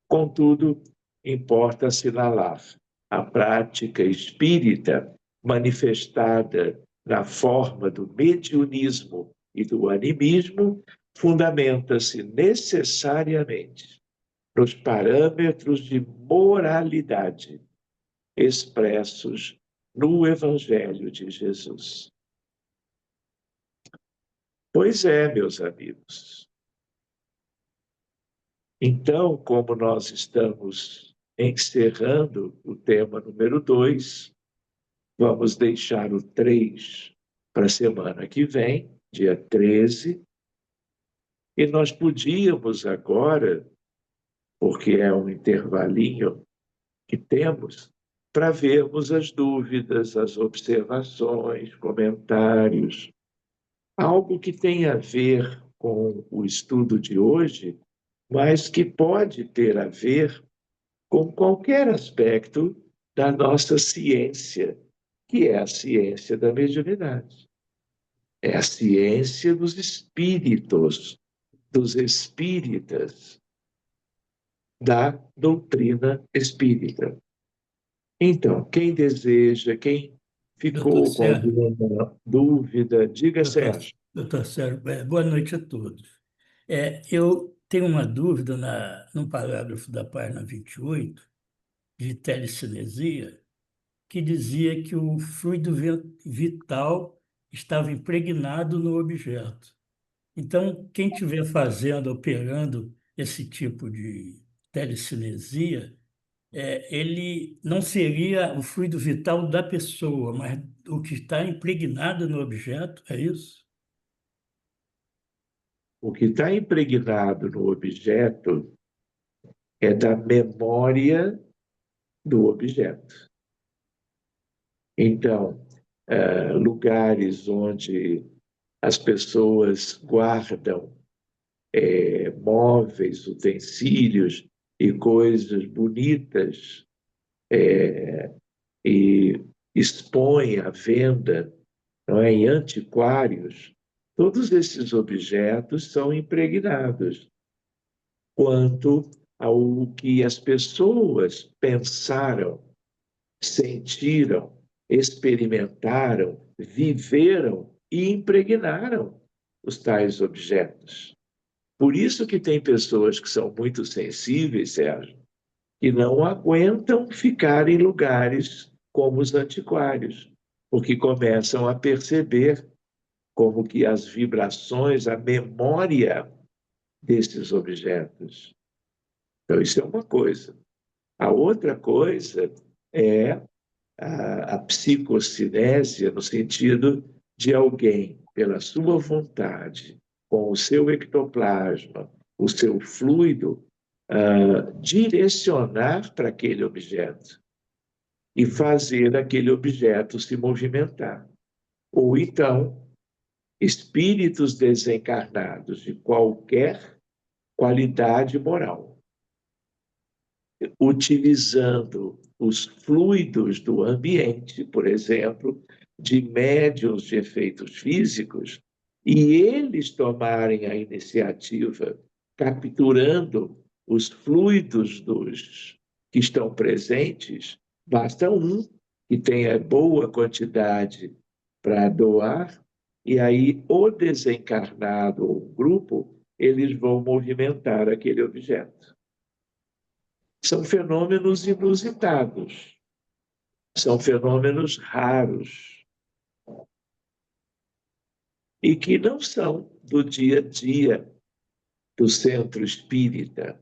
Contudo, importa assinalar a prática espírita manifestada na forma do mediunismo e do animismo fundamenta-se necessariamente nos parâmetros de moralidade expressos no Evangelho de Jesus. Pois é, meus amigos. Então, como nós estamos encerrando o tema número 2, vamos deixar o 3 para a semana que vem, dia 13, e nós podíamos agora, porque é um intervalinho que temos, para vermos as dúvidas, as observações, comentários, algo que tem a ver com o estudo de hoje, mas que pode ter a ver com qualquer aspecto da nossa ciência, que é a ciência da mediunidade. É a ciência dos espíritos, dos espíritas, da doutrina espírita. Então, quem deseja, quem ficou com alguma dúvida, diga, Sérgio. Doutor Sérgio, boa noite a todos. Eu tenho uma dúvida no parágrafo da página 28, de telecinesia, que dizia que o fluido vital estava impregnado no objeto. Então, quem estiver fazendo, operando esse tipo de telecinesia, ele não seria o fluido vital da pessoa, mas o que está impregnado no objeto, é isso? O que está impregnado no objeto é da memória do objeto. Então, lugares onde as pessoas guardam móveis, utensílios e coisas bonitas e expõem à venda, não é, em antiquários, todos esses objetos são impregnados quanto ao que as pessoas pensaram, sentiram, experimentaram, viveram e impregnaram os tais objetos. Por isso que tem pessoas que são muito sensíveis, Sérgio, que não aguentam ficar em lugares como os antiquários, porque começam a perceber como que as vibrações, a memória desses objetos. Então, isso é uma coisa. A outra coisa é a psicocinésia, no sentido de alguém, pela sua vontade, com o seu ectoplasma, o seu fluido, direcionar para aquele objeto e fazer aquele objeto se movimentar. Ou então, espíritos desencarnados de qualquer qualidade moral, utilizando os fluidos do ambiente, por exemplo, de médiuns de efeitos físicos, e eles tomarem a iniciativa, capturando os fluidos dos que estão presentes, basta um que tenha boa quantidade para doar, e aí o desencarnado ou o grupo, eles vão movimentar aquele objeto. São fenômenos inusitados, são fenômenos raros e que não são do dia a dia do centro espírita,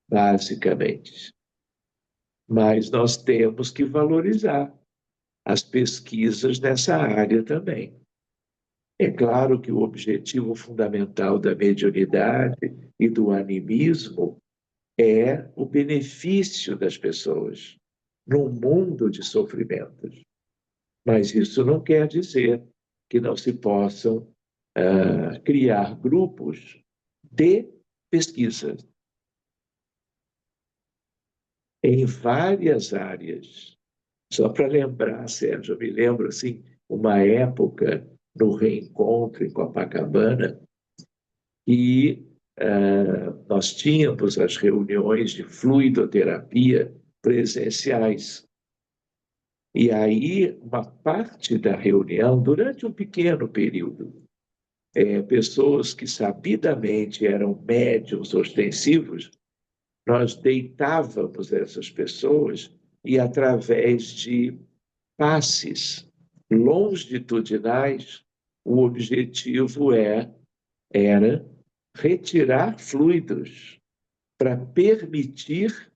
basicamente. Mas nós temos que valorizar as pesquisas nessa área também. É claro que o objetivo fundamental da mediunidade e do animismo é o benefício das pessoas num mundo de sofrimentos. Mas isso não quer dizer que não se possam criar grupos de pesquisa em várias áreas. Só para lembrar, Sérgio, eu me lembro assim, uma época no reencontro em Copacabana, e nós tínhamos as reuniões de fluidoterapia presenciais. E aí, uma parte da reunião, durante um pequeno período, pessoas que sabidamente eram médiuns ostensivos, nós deitávamos essas pessoas e, através de passes longitudinais, o objetivo era retirar fluidos para permitir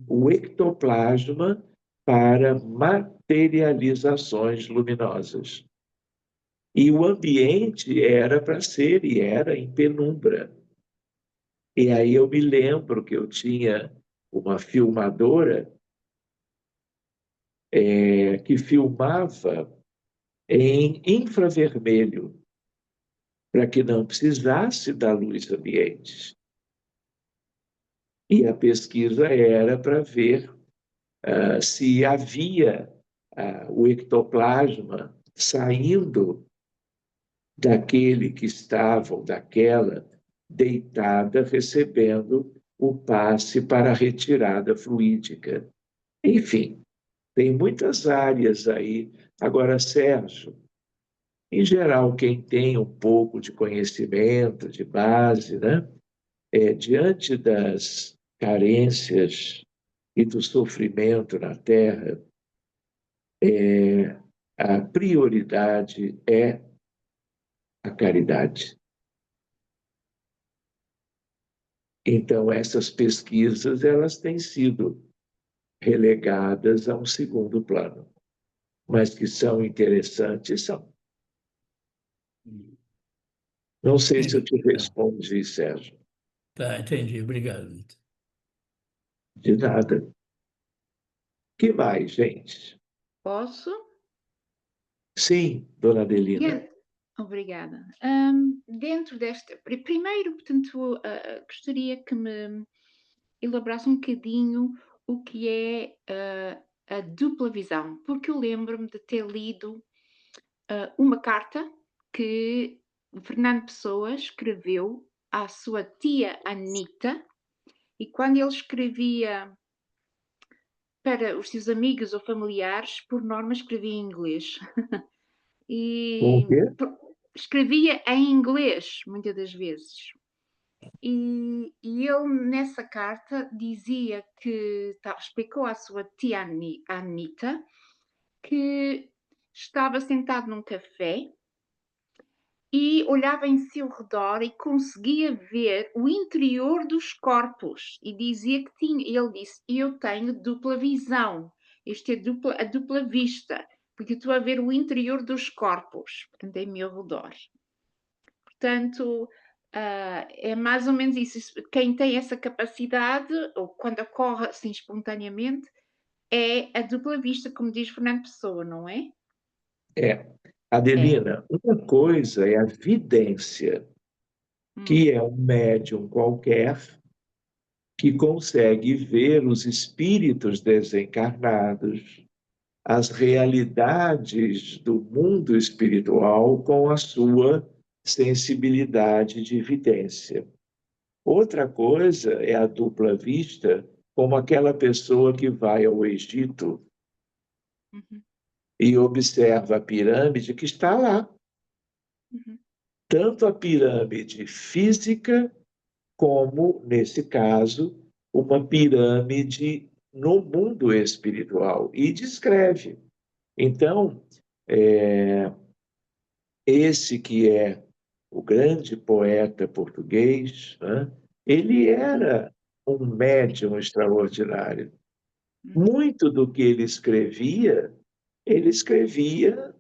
o ectoplasma para materializações luminosas. E o ambiente era para ser, e era em penumbra. E aí eu me lembro que eu tinha uma filmadora que filmava em infravermelho, para que não precisasse da luz ambiente. E a pesquisa era para ver se havia o ectoplasma saindo daquele que estava, ou daquela, deitada, recebendo o passe para a retirada fluídica. Enfim, tem muitas áreas aí. Agora, Sérgio, em geral, quem tem um pouco de conhecimento, de base, né, diante das carências e do sofrimento na Terra, a prioridade é a caridade. Então, essas pesquisas elas têm sido relegadas a um segundo plano, mas que são interessantes, são. Não sei se eu te Entendi. respondi, Sérgio. Tá, entendi. Obrigado, Vitor. De nada. Que mais, gente? Posso? Sim, dona Adelina. Obrigada. Dentro desta. Primeiro, portanto, gostaria que me elaborasse um bocadinho o que é a dupla visão, porque eu lembro-me de ter lido uma carta que Fernando Pessoa escreveu à sua tia Anita, e quando ele escrevia para os seus amigos ou familiares, por norma escrevia em inglês. Com o E quê? escrevia em inglês, muitas das vezes. E ele, nessa carta, dizia que explicou à sua tia Anita que estava sentado num café e olhava em seu redor e conseguia ver o interior dos corpos e dizia que tinha, ele disse, eu tenho dupla visão, isto é a dupla vista, porque estou a ver o interior dos corpos, portanto, em meu redor. Portanto, é mais ou menos isso. Quem tem essa capacidade, ou quando ocorre assim espontaneamente, é a dupla vista, como diz Fernando Pessoa, não é? É. É. Adelina, uma coisa é a vidência, que é um médium qualquer que consegue ver os espíritos desencarnados, as realidades do mundo espiritual com a sua sensibilidade de vidência. Outra coisa é a dupla vista, como aquela pessoa que vai ao Egito Uhum, e observa a pirâmide que está lá. uhum. Tanto a pirâmide física, como, nesse caso, uma pirâmide no mundo espiritual. E descreve. Então, esse que é o grande poeta português, né, ele era um médium extraordinário. Muito do que ele escrevia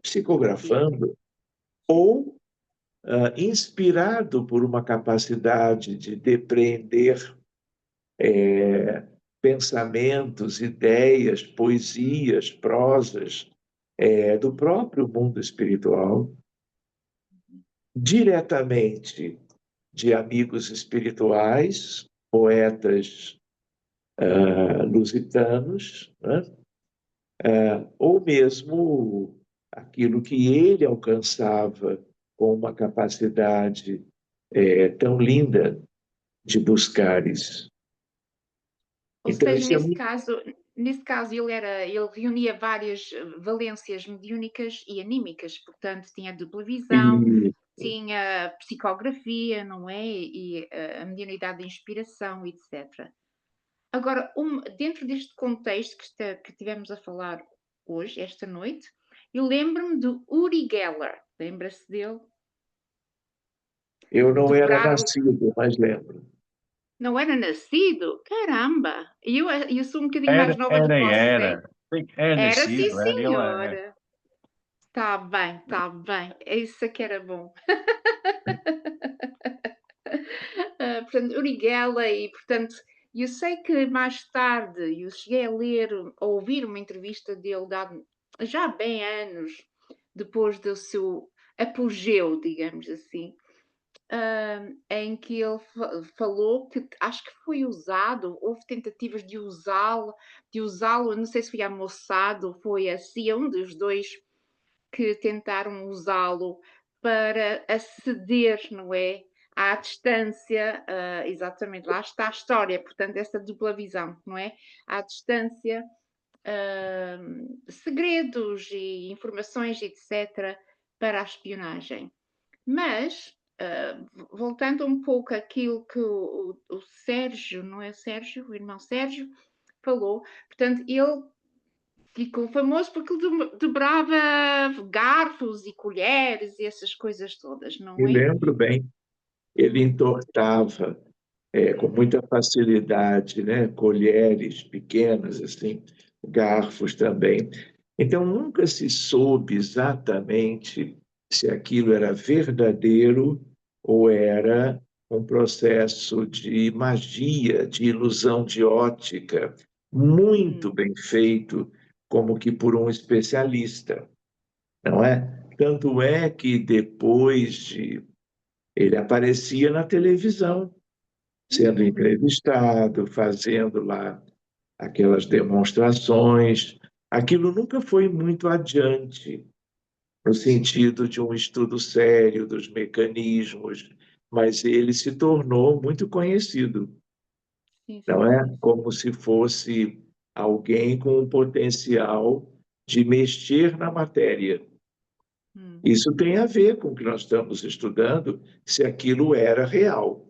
psicografando ou inspirado por uma capacidade de depreender pensamentos, ideias, poesias, prosas do próprio mundo espiritual, diretamente de amigos espirituais, poetas lusitanos, né? Ou mesmo aquilo que ele alcançava com uma capacidade tão linda de buscar isso. Ou Então, seja, isso é muito. nesse caso ele reunia várias valências mediúnicas e anímicas, portanto, tinha dupla visão, tinha psicografia, não é? E a mediunidade de inspiração, etc. Agora, dentro deste contexto que tivemos a falar hoje, esta noite, eu lembro-me do Uri Geller. Lembra-se dele? Eu não era Decorar nascido, mas lembro. Não era nascido? Caramba! Eu sou um bocadinho mais Era, nova do era, que você. era. É Era sim, nascido, era, ele é. senhora. Tá bem, tá bem. Isso é que era bom. Portanto, Uri Geller, e portanto, eu sei que mais tarde eu cheguei a ler, a ouvir uma entrevista dele já há bem anos, depois do seu apogeu, digamos assim, em que ele falou que acho que foi usado, houve tentativas de usá-lo, não sei se foi a Mossad ou foi a CIA, um dos dois que tentaram usá-lo para aceder, não é? À distância, exatamente, lá está a história, portanto, essa dupla visão, não é? À distância, segredos e informações, etc., para a espionagem. Mas, voltando um pouco àquilo que o Sérgio, não é o Sérgio, o irmão Sérgio, falou, portanto, ele ficou famoso porque ele dobrava garfos e colheres e essas coisas todas, não Me é? lembro bem, ele entortava com muita facilidade, né? Colheres pequenas, assim, garfos também. Então, nunca se soube exatamente se aquilo era verdadeiro ou era um processo de magia, de ilusão de ótica, muito Hum, bem feito, como que por um especialista, não é? Tanto é que depois ele aparecia na televisão, sendo uhum, entrevistado, fazendo lá aquelas demonstrações. Aquilo nunca foi muito adiante, no sentido de um estudo sério dos mecanismos, mas ele se tornou muito conhecido, sim, não sim, é? sim, sim. Como se fosse alguém com o potencial de mexer na matéria. Hum, Isso tem a ver com o que nós estamos estudando, se aquilo era real,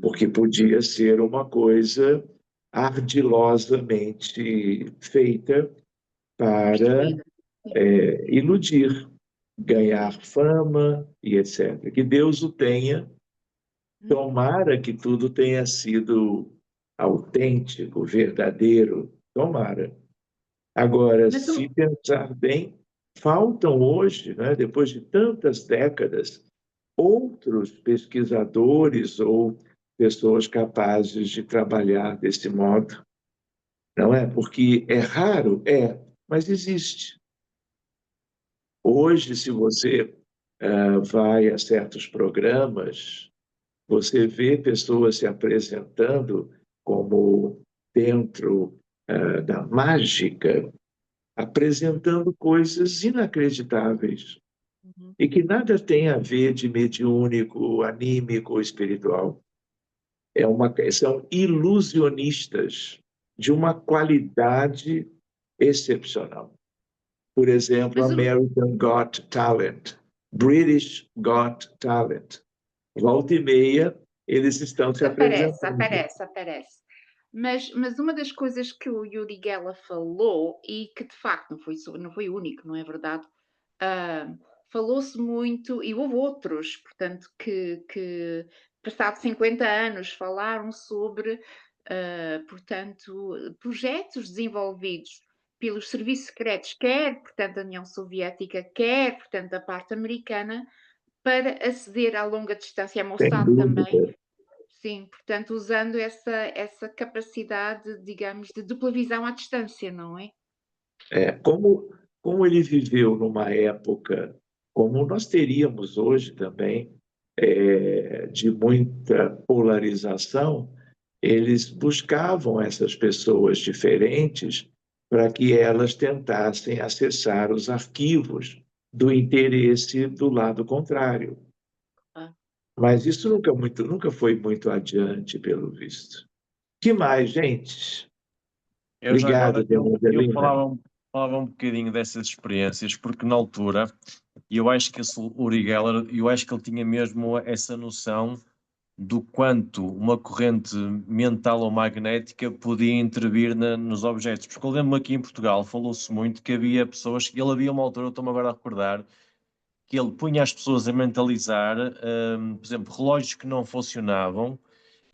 porque uhum. podia ser uma coisa ardilosamente feita para Construída. Sim. iludir, ganhar fama e etc. Que Deus o tenha, Uhum. tomara que tudo tenha sido autêntico, verdadeiro, tomara. Agora, Mas se pensar bem, faltam hoje, né, depois de tantas décadas, outros pesquisadores ou pessoas capazes de trabalhar desse modo, não é? Porque é raro, mas existe. Hoje, se você vai a certos programas, você vê pessoas se apresentando como dentro da mágica, apresentando coisas inacreditáveis uhum. e que nada tem a ver de mediúnico, anímico, espiritual. São ilusionistas de uma qualidade excepcional. Por exemplo, Mas American Got Talent, British Got Talent. Volta e meia, eles estão se aparece, apresentando. aparece, aparece. Mas uma das coisas que o Yuri Geller falou, e que de facto não foi o único, não é verdade? Ah, falou-se muito, e houve outros, portanto, que passados 50 anos falaram sobre, portanto, projetos desenvolvidos pelos serviços secretos, quer, portanto, da União Soviética, quer, portanto, da parte americana, para aceder à longa distância, a Sem Mossad também, dúvida. sim, portanto, usando essa capacidade, digamos, de dupla visão à distância, não é? Como ele viveu numa época, como nós teríamos hoje também, de muita polarização, eles buscavam essas pessoas diferentes para que elas tentassem acessar os arquivos do interesse do lado contrário. Ah, Mas isso nunca foi muito adiante, pelo visto. Que mais, gente? Eu já Obrigado, agora, dona eu Adelina. falava um bocadinho dessas experiências, porque na altura, eu acho que esse Uri Geller, eu acho que ele tinha mesmo essa noção do quanto uma corrente mental ou magnética podia intervir nos objetos. Porque eu lembro-me aqui em Portugal, falou-se muito que havia pessoas, ele havia uma altura, eu estou-me agora a recordar, que ele punha as pessoas a mentalizar, por exemplo, relógios que não funcionavam,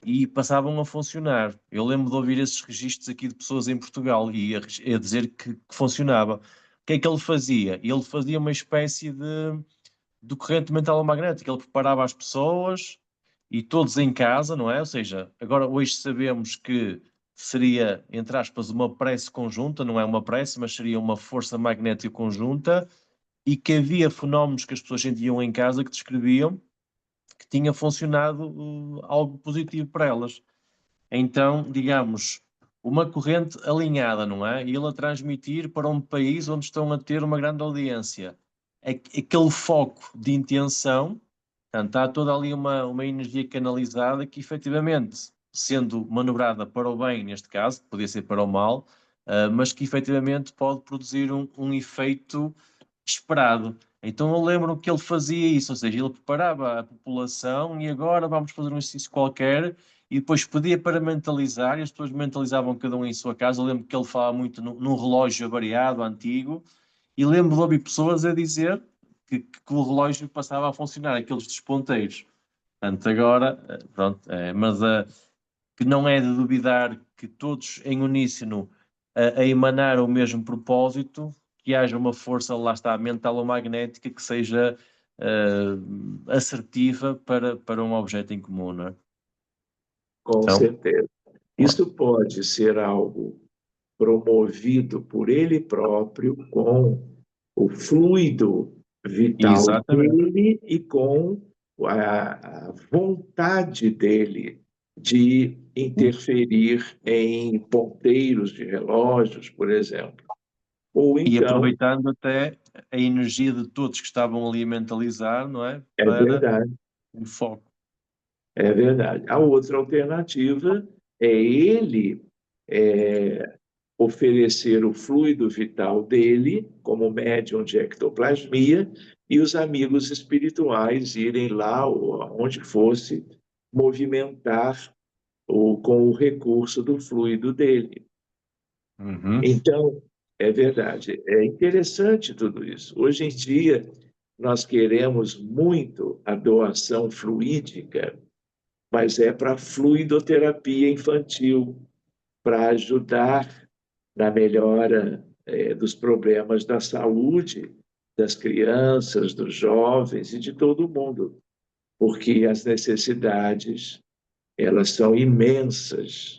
e passavam a funcionar. Eu lembro de ouvir esses registros aqui de pessoas em Portugal e a dizer que funcionava. O que é que ele fazia? Ele fazia uma espécie de corrente mental magnética. Ele preparava as pessoas e todos em casa, não é? Ou seja, agora hoje sabemos que seria, entre aspas, uma prece conjunta, não é uma prece, mas seria uma força magnética conjunta e que havia fenómenos que as pessoas sentiam em casa que descreviam que tinha funcionado algo positivo para elas. Então, digamos, uma corrente alinhada, não é? E ele a transmitir para um país onde estão a ter uma grande audiência. Aquele foco de intenção, portanto, há toda ali uma energia canalizada que, efetivamente, sendo manobrada para o bem, neste caso, podia ser para o mal, mas que efetivamente pode produzir um efeito esperado. Então eu lembro que ele fazia isso, ou seja, ele preparava a população e agora vamos fazer um exercício qualquer e depois pedia para mentalizar e as pessoas mentalizavam cada um em sua casa. Eu lembro que ele falava muito num relógio variado, antigo, e lembro de ouvir pessoas a dizer que o relógio passava a funcionar, aqueles dos ponteiros. Portanto, agora, pronto, mas que não é de duvidar que todos em uníssono a emanar o mesmo propósito, que haja uma força, lá está, mental ou magnética, que seja assertiva para um objeto em comum, não é? Com Então, certeza. Isso pode ser algo promovido por ele próprio com o fluido vital exatamente. dele e com a vontade dele de interferir em ponteiros de relógios, por exemplo. Ou E então, aproveitando até a energia de todos que estavam ali a mentalizar, não é? é Para verdade, um foco. é verdade. A outra alternativa é ele oferecer o fluido vital dele como médium de ectoplasmia e os amigos espirituais irem lá ou onde fosse movimentar com o recurso do fluido dele. Uhum. Então, é verdade, é interessante tudo isso. Hoje em dia, nós queremos muito a doação fluídica, mas é para fluidoterapia infantil, para ajudar na melhora dos problemas da saúde das crianças, dos jovens e de todo mundo, porque as necessidades elas são imensas.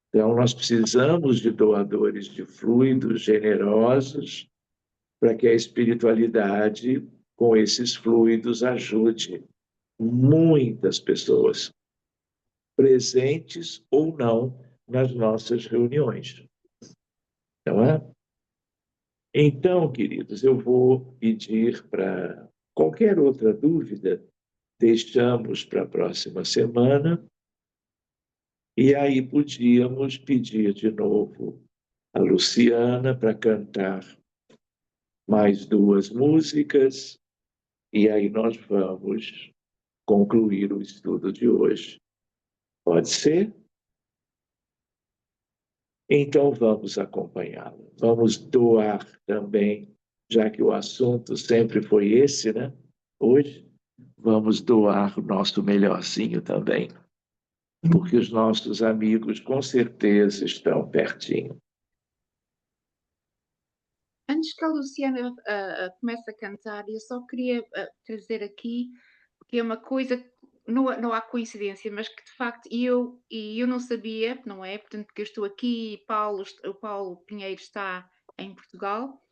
Então, nós precisamos de doadores de fluidos generosos para que a espiritualidade, com esses fluidos, ajude muitas pessoas, presentes ou não, nas nossas reuniões. Não é? Então, queridos, eu vou pedir para qualquer outra dúvida, deixamos para a próxima semana, e aí podíamos pedir de novo a Luciana para cantar mais 2 músicas, e aí nós vamos concluir o estudo de hoje. Pode ser? Então vamos acompanhá-la. Vamos doar também, já que o assunto sempre foi esse, né? Hoje, vamos doar o nosso melhorzinho também, porque os nossos amigos com certeza estão pertinho. Antes que a Luciana comece a cantar, eu só queria trazer aqui que é uma coisa, não há coincidência, mas que de facto eu não sabia, não é? Portanto, porque eu estou aqui e o Paulo Pinheiro está em Portugal.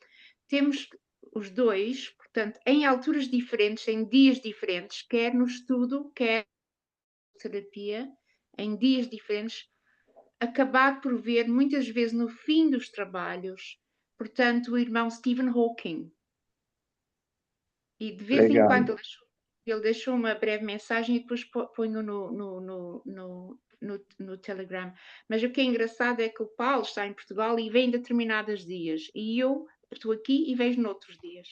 Temos os dois, portanto, em alturas diferentes, em dias diferentes, quer no estudo, quer na terapia, em dias diferentes, acabado por ver muitas vezes no fim dos trabalhos, portanto, o irmão Stephen Hawking. E de vez em Legal. quando ele deixou uma breve mensagem e depois ponho no Telegram. Mas o que é engraçado é que o Paulo está em Portugal e vem em determinados dias. E eu estou aqui e vejo noutros dias.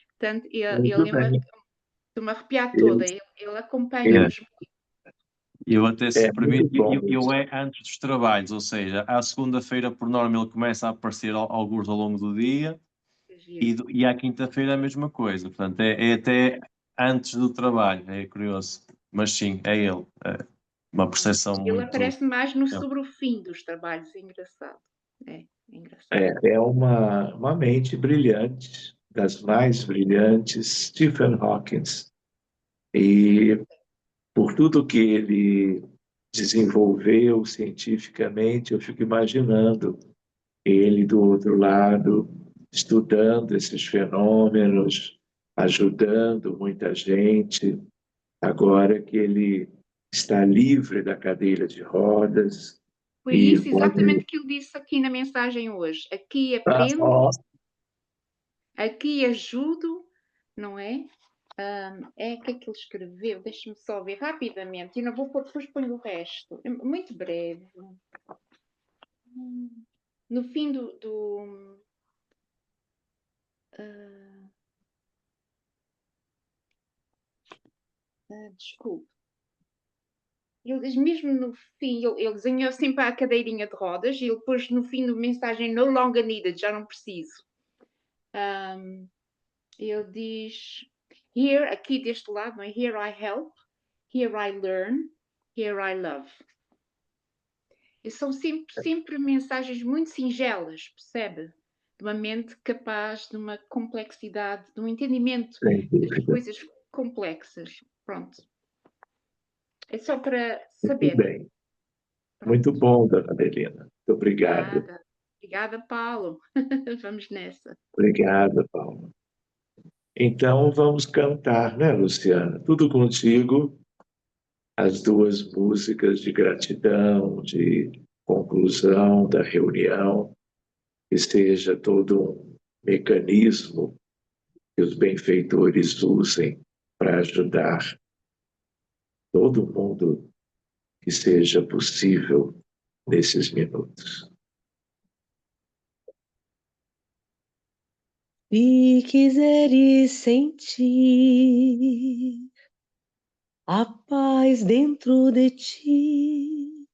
Portanto, ele Muito é bem. estou-me a arrepiar Eu, toda. Ele É. acompanha-nos. Eu até, se é me muito permite, bom eu isso. é antes dos trabalhos, ou seja, à segunda-feira, por norma, ele começa a aparecer alguns ao longo do dia e à quinta-feira a mesma coisa. Portanto, é até antes do trabalho, é curioso. Mas sim, é ele. É uma percepção Ele muito. aparece mais sobre o fim dos trabalhos. É engraçado. É engraçado. É uma mente brilhante, das mais brilhantes, Stephen Hawking. E por tudo que ele desenvolveu cientificamente, eu fico imaginando ele do outro lado, estudando esses fenômenos, ajudando muita gente, agora que ele está livre da cadeira de rodas Foi e isso pode. exatamente que ele disse aqui na mensagem hoje. Aqui Ah, aprendo, ó, aqui ajudo, não é? É o que é que ele escreveu? Deixa-me só ver rapidamente. E não vou pôr, depois ponho o resto. É muito breve. No fim do Desculpe. Ele diz mesmo no fim, ele desenhou sempre a cadeirinha de rodas e ele pôs no fim da mensagem no longer needed, já não preciso. Ele diz, here, aqui deste lado, não é? Here I help, here I learn, here I love. E são sempre mensagens muito singelas, percebe? De uma mente capaz de uma complexidade, de um entendimento de coisas complexas. Pronto. É só para saber. Muito bem. Muito bom, dona Adelina. Muito obrigado. Nada. Obrigada, Paulo. Vamos nessa. Obrigada, Paulo. Então, vamos cantar, né, Luciana? Tudo contigo. As duas músicas de gratidão, de conclusão da reunião, que seja todo um mecanismo que os benfeitores usem para ajudar todo mundo que seja possível nesses minutos. Se quiseres sentir a paz dentro de ti,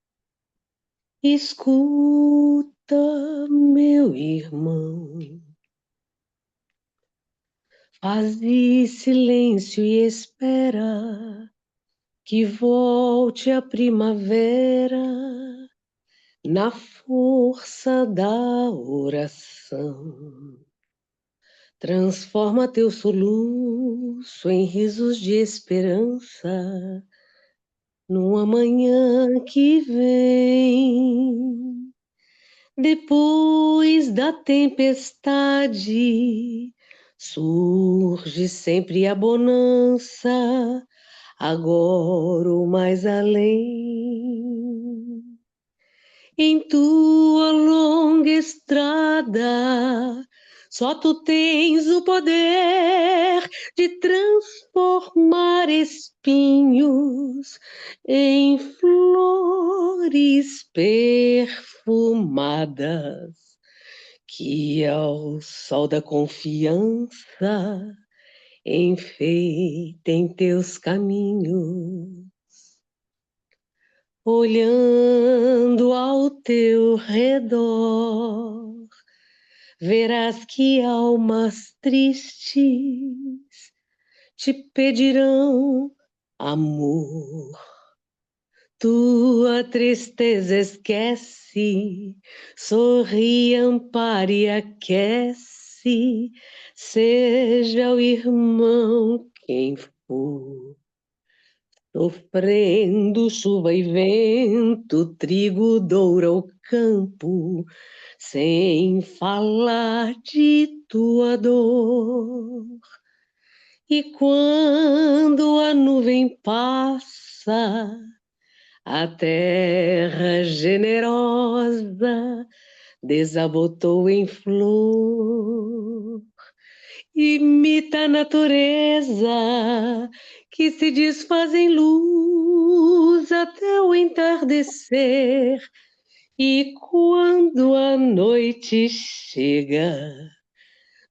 escuta, meu irmão. Faze silêncio e espera que volte a primavera na força da oração. Transforma teu soluço em risos de esperança no amanhã que vem. Depois da tempestade surge sempre a bonança, agora o mais além. Em tua longa estrada, só tu tens o poder de transformar espinhos em flores perfumadas, que ao sol da confiança enfeitem teus caminhos. Olhando ao teu redor, verás que almas tristes te pedirão amor. Tua tristeza esquece, sorri, ampare e aquece, seja o irmão quem for. Sofrendo chuva e vento, trigo doura o campo, sem falar de tua dor. E quando a nuvem passa, a terra generosa desabotou em flor. Imita a natureza que se desfaz em luz até o entardecer. E quando a noite chega,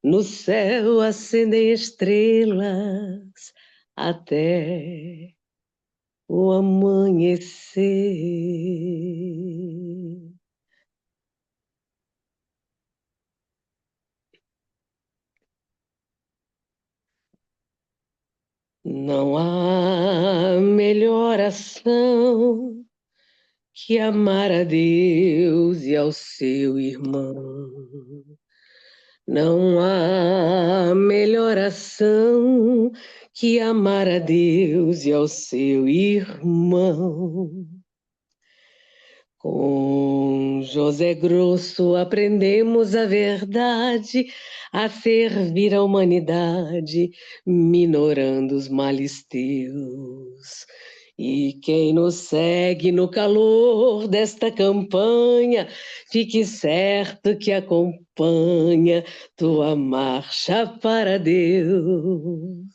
no céu acendem estrelas até o amanhecer. Não há melhor ação que amar a Deus e ao seu irmão. Não há melhor ação que amar a Deus e ao seu irmão. Com José Grosso aprendemos a verdade, a servir a humanidade, minorando os males teus. E quem nos segue no calor desta campanha, fique certo que acompanha tua marcha para Deus.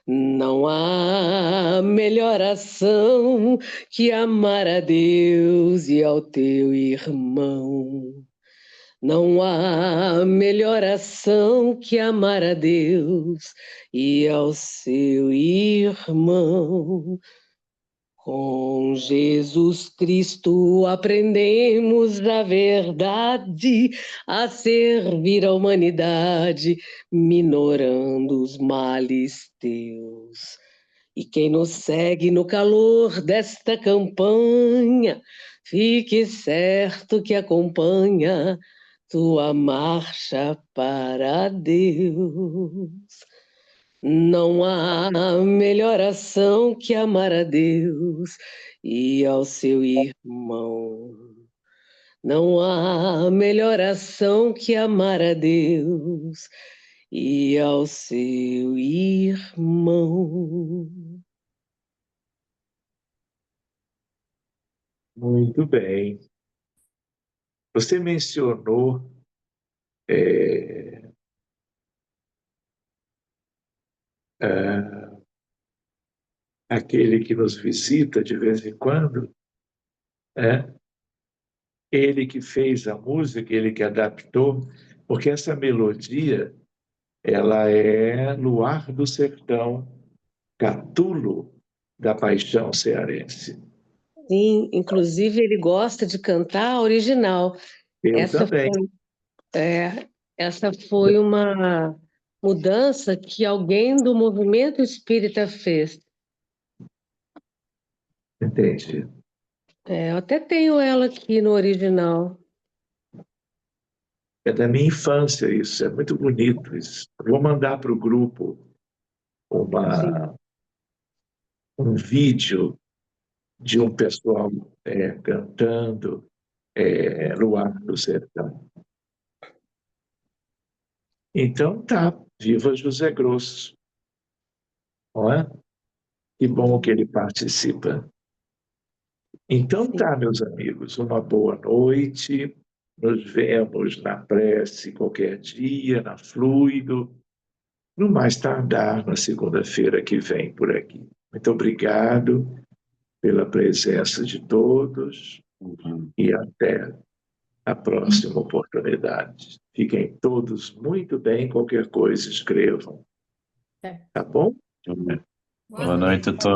Não há melhor ação que amar a Deus e ao teu irmão. Não há melhor ação que amar a Deus e ao seu irmão. Com Jesus Cristo aprendemos a verdade, a servir a humanidade, minorando os males teus. E quem nos segue no calor desta campanha, fique certo que acompanha tua marcha para Deus. Não há melhor ação que amar a Deus e ao seu irmão. Não há melhor ação que amar a Deus e ao seu irmão. Muito bem. Você mencionou aquele que nos visita de vez em quando, né? Ele que fez a música, ele que adaptou, porque essa melodia, ela é Luar do Sertão, Catulo da Paixão Cearense. Sim, inclusive ele gosta de cantar a original. Eu Essa também. essa foi uma mudança que alguém do movimento espírita fez. Entendi. Eu até tenho ela aqui no original. É da minha infância isso, é muito bonito isso. Vou mandar para o grupo Sim. um vídeo de um pessoal cantando Luar do Sertão. Então tá, viva José Grosso, não é? Que bom que ele participa. Então tá, meus amigos, uma boa noite. Nos vemos na prece qualquer dia, na Fluido, no mais tardar na segunda-feira que vem por aqui. Muito obrigado pela presença de todos e até a próxima oportunidade. Fiquem todos muito bem, qualquer coisa escrevam. Tá bom? Boa noite a todos.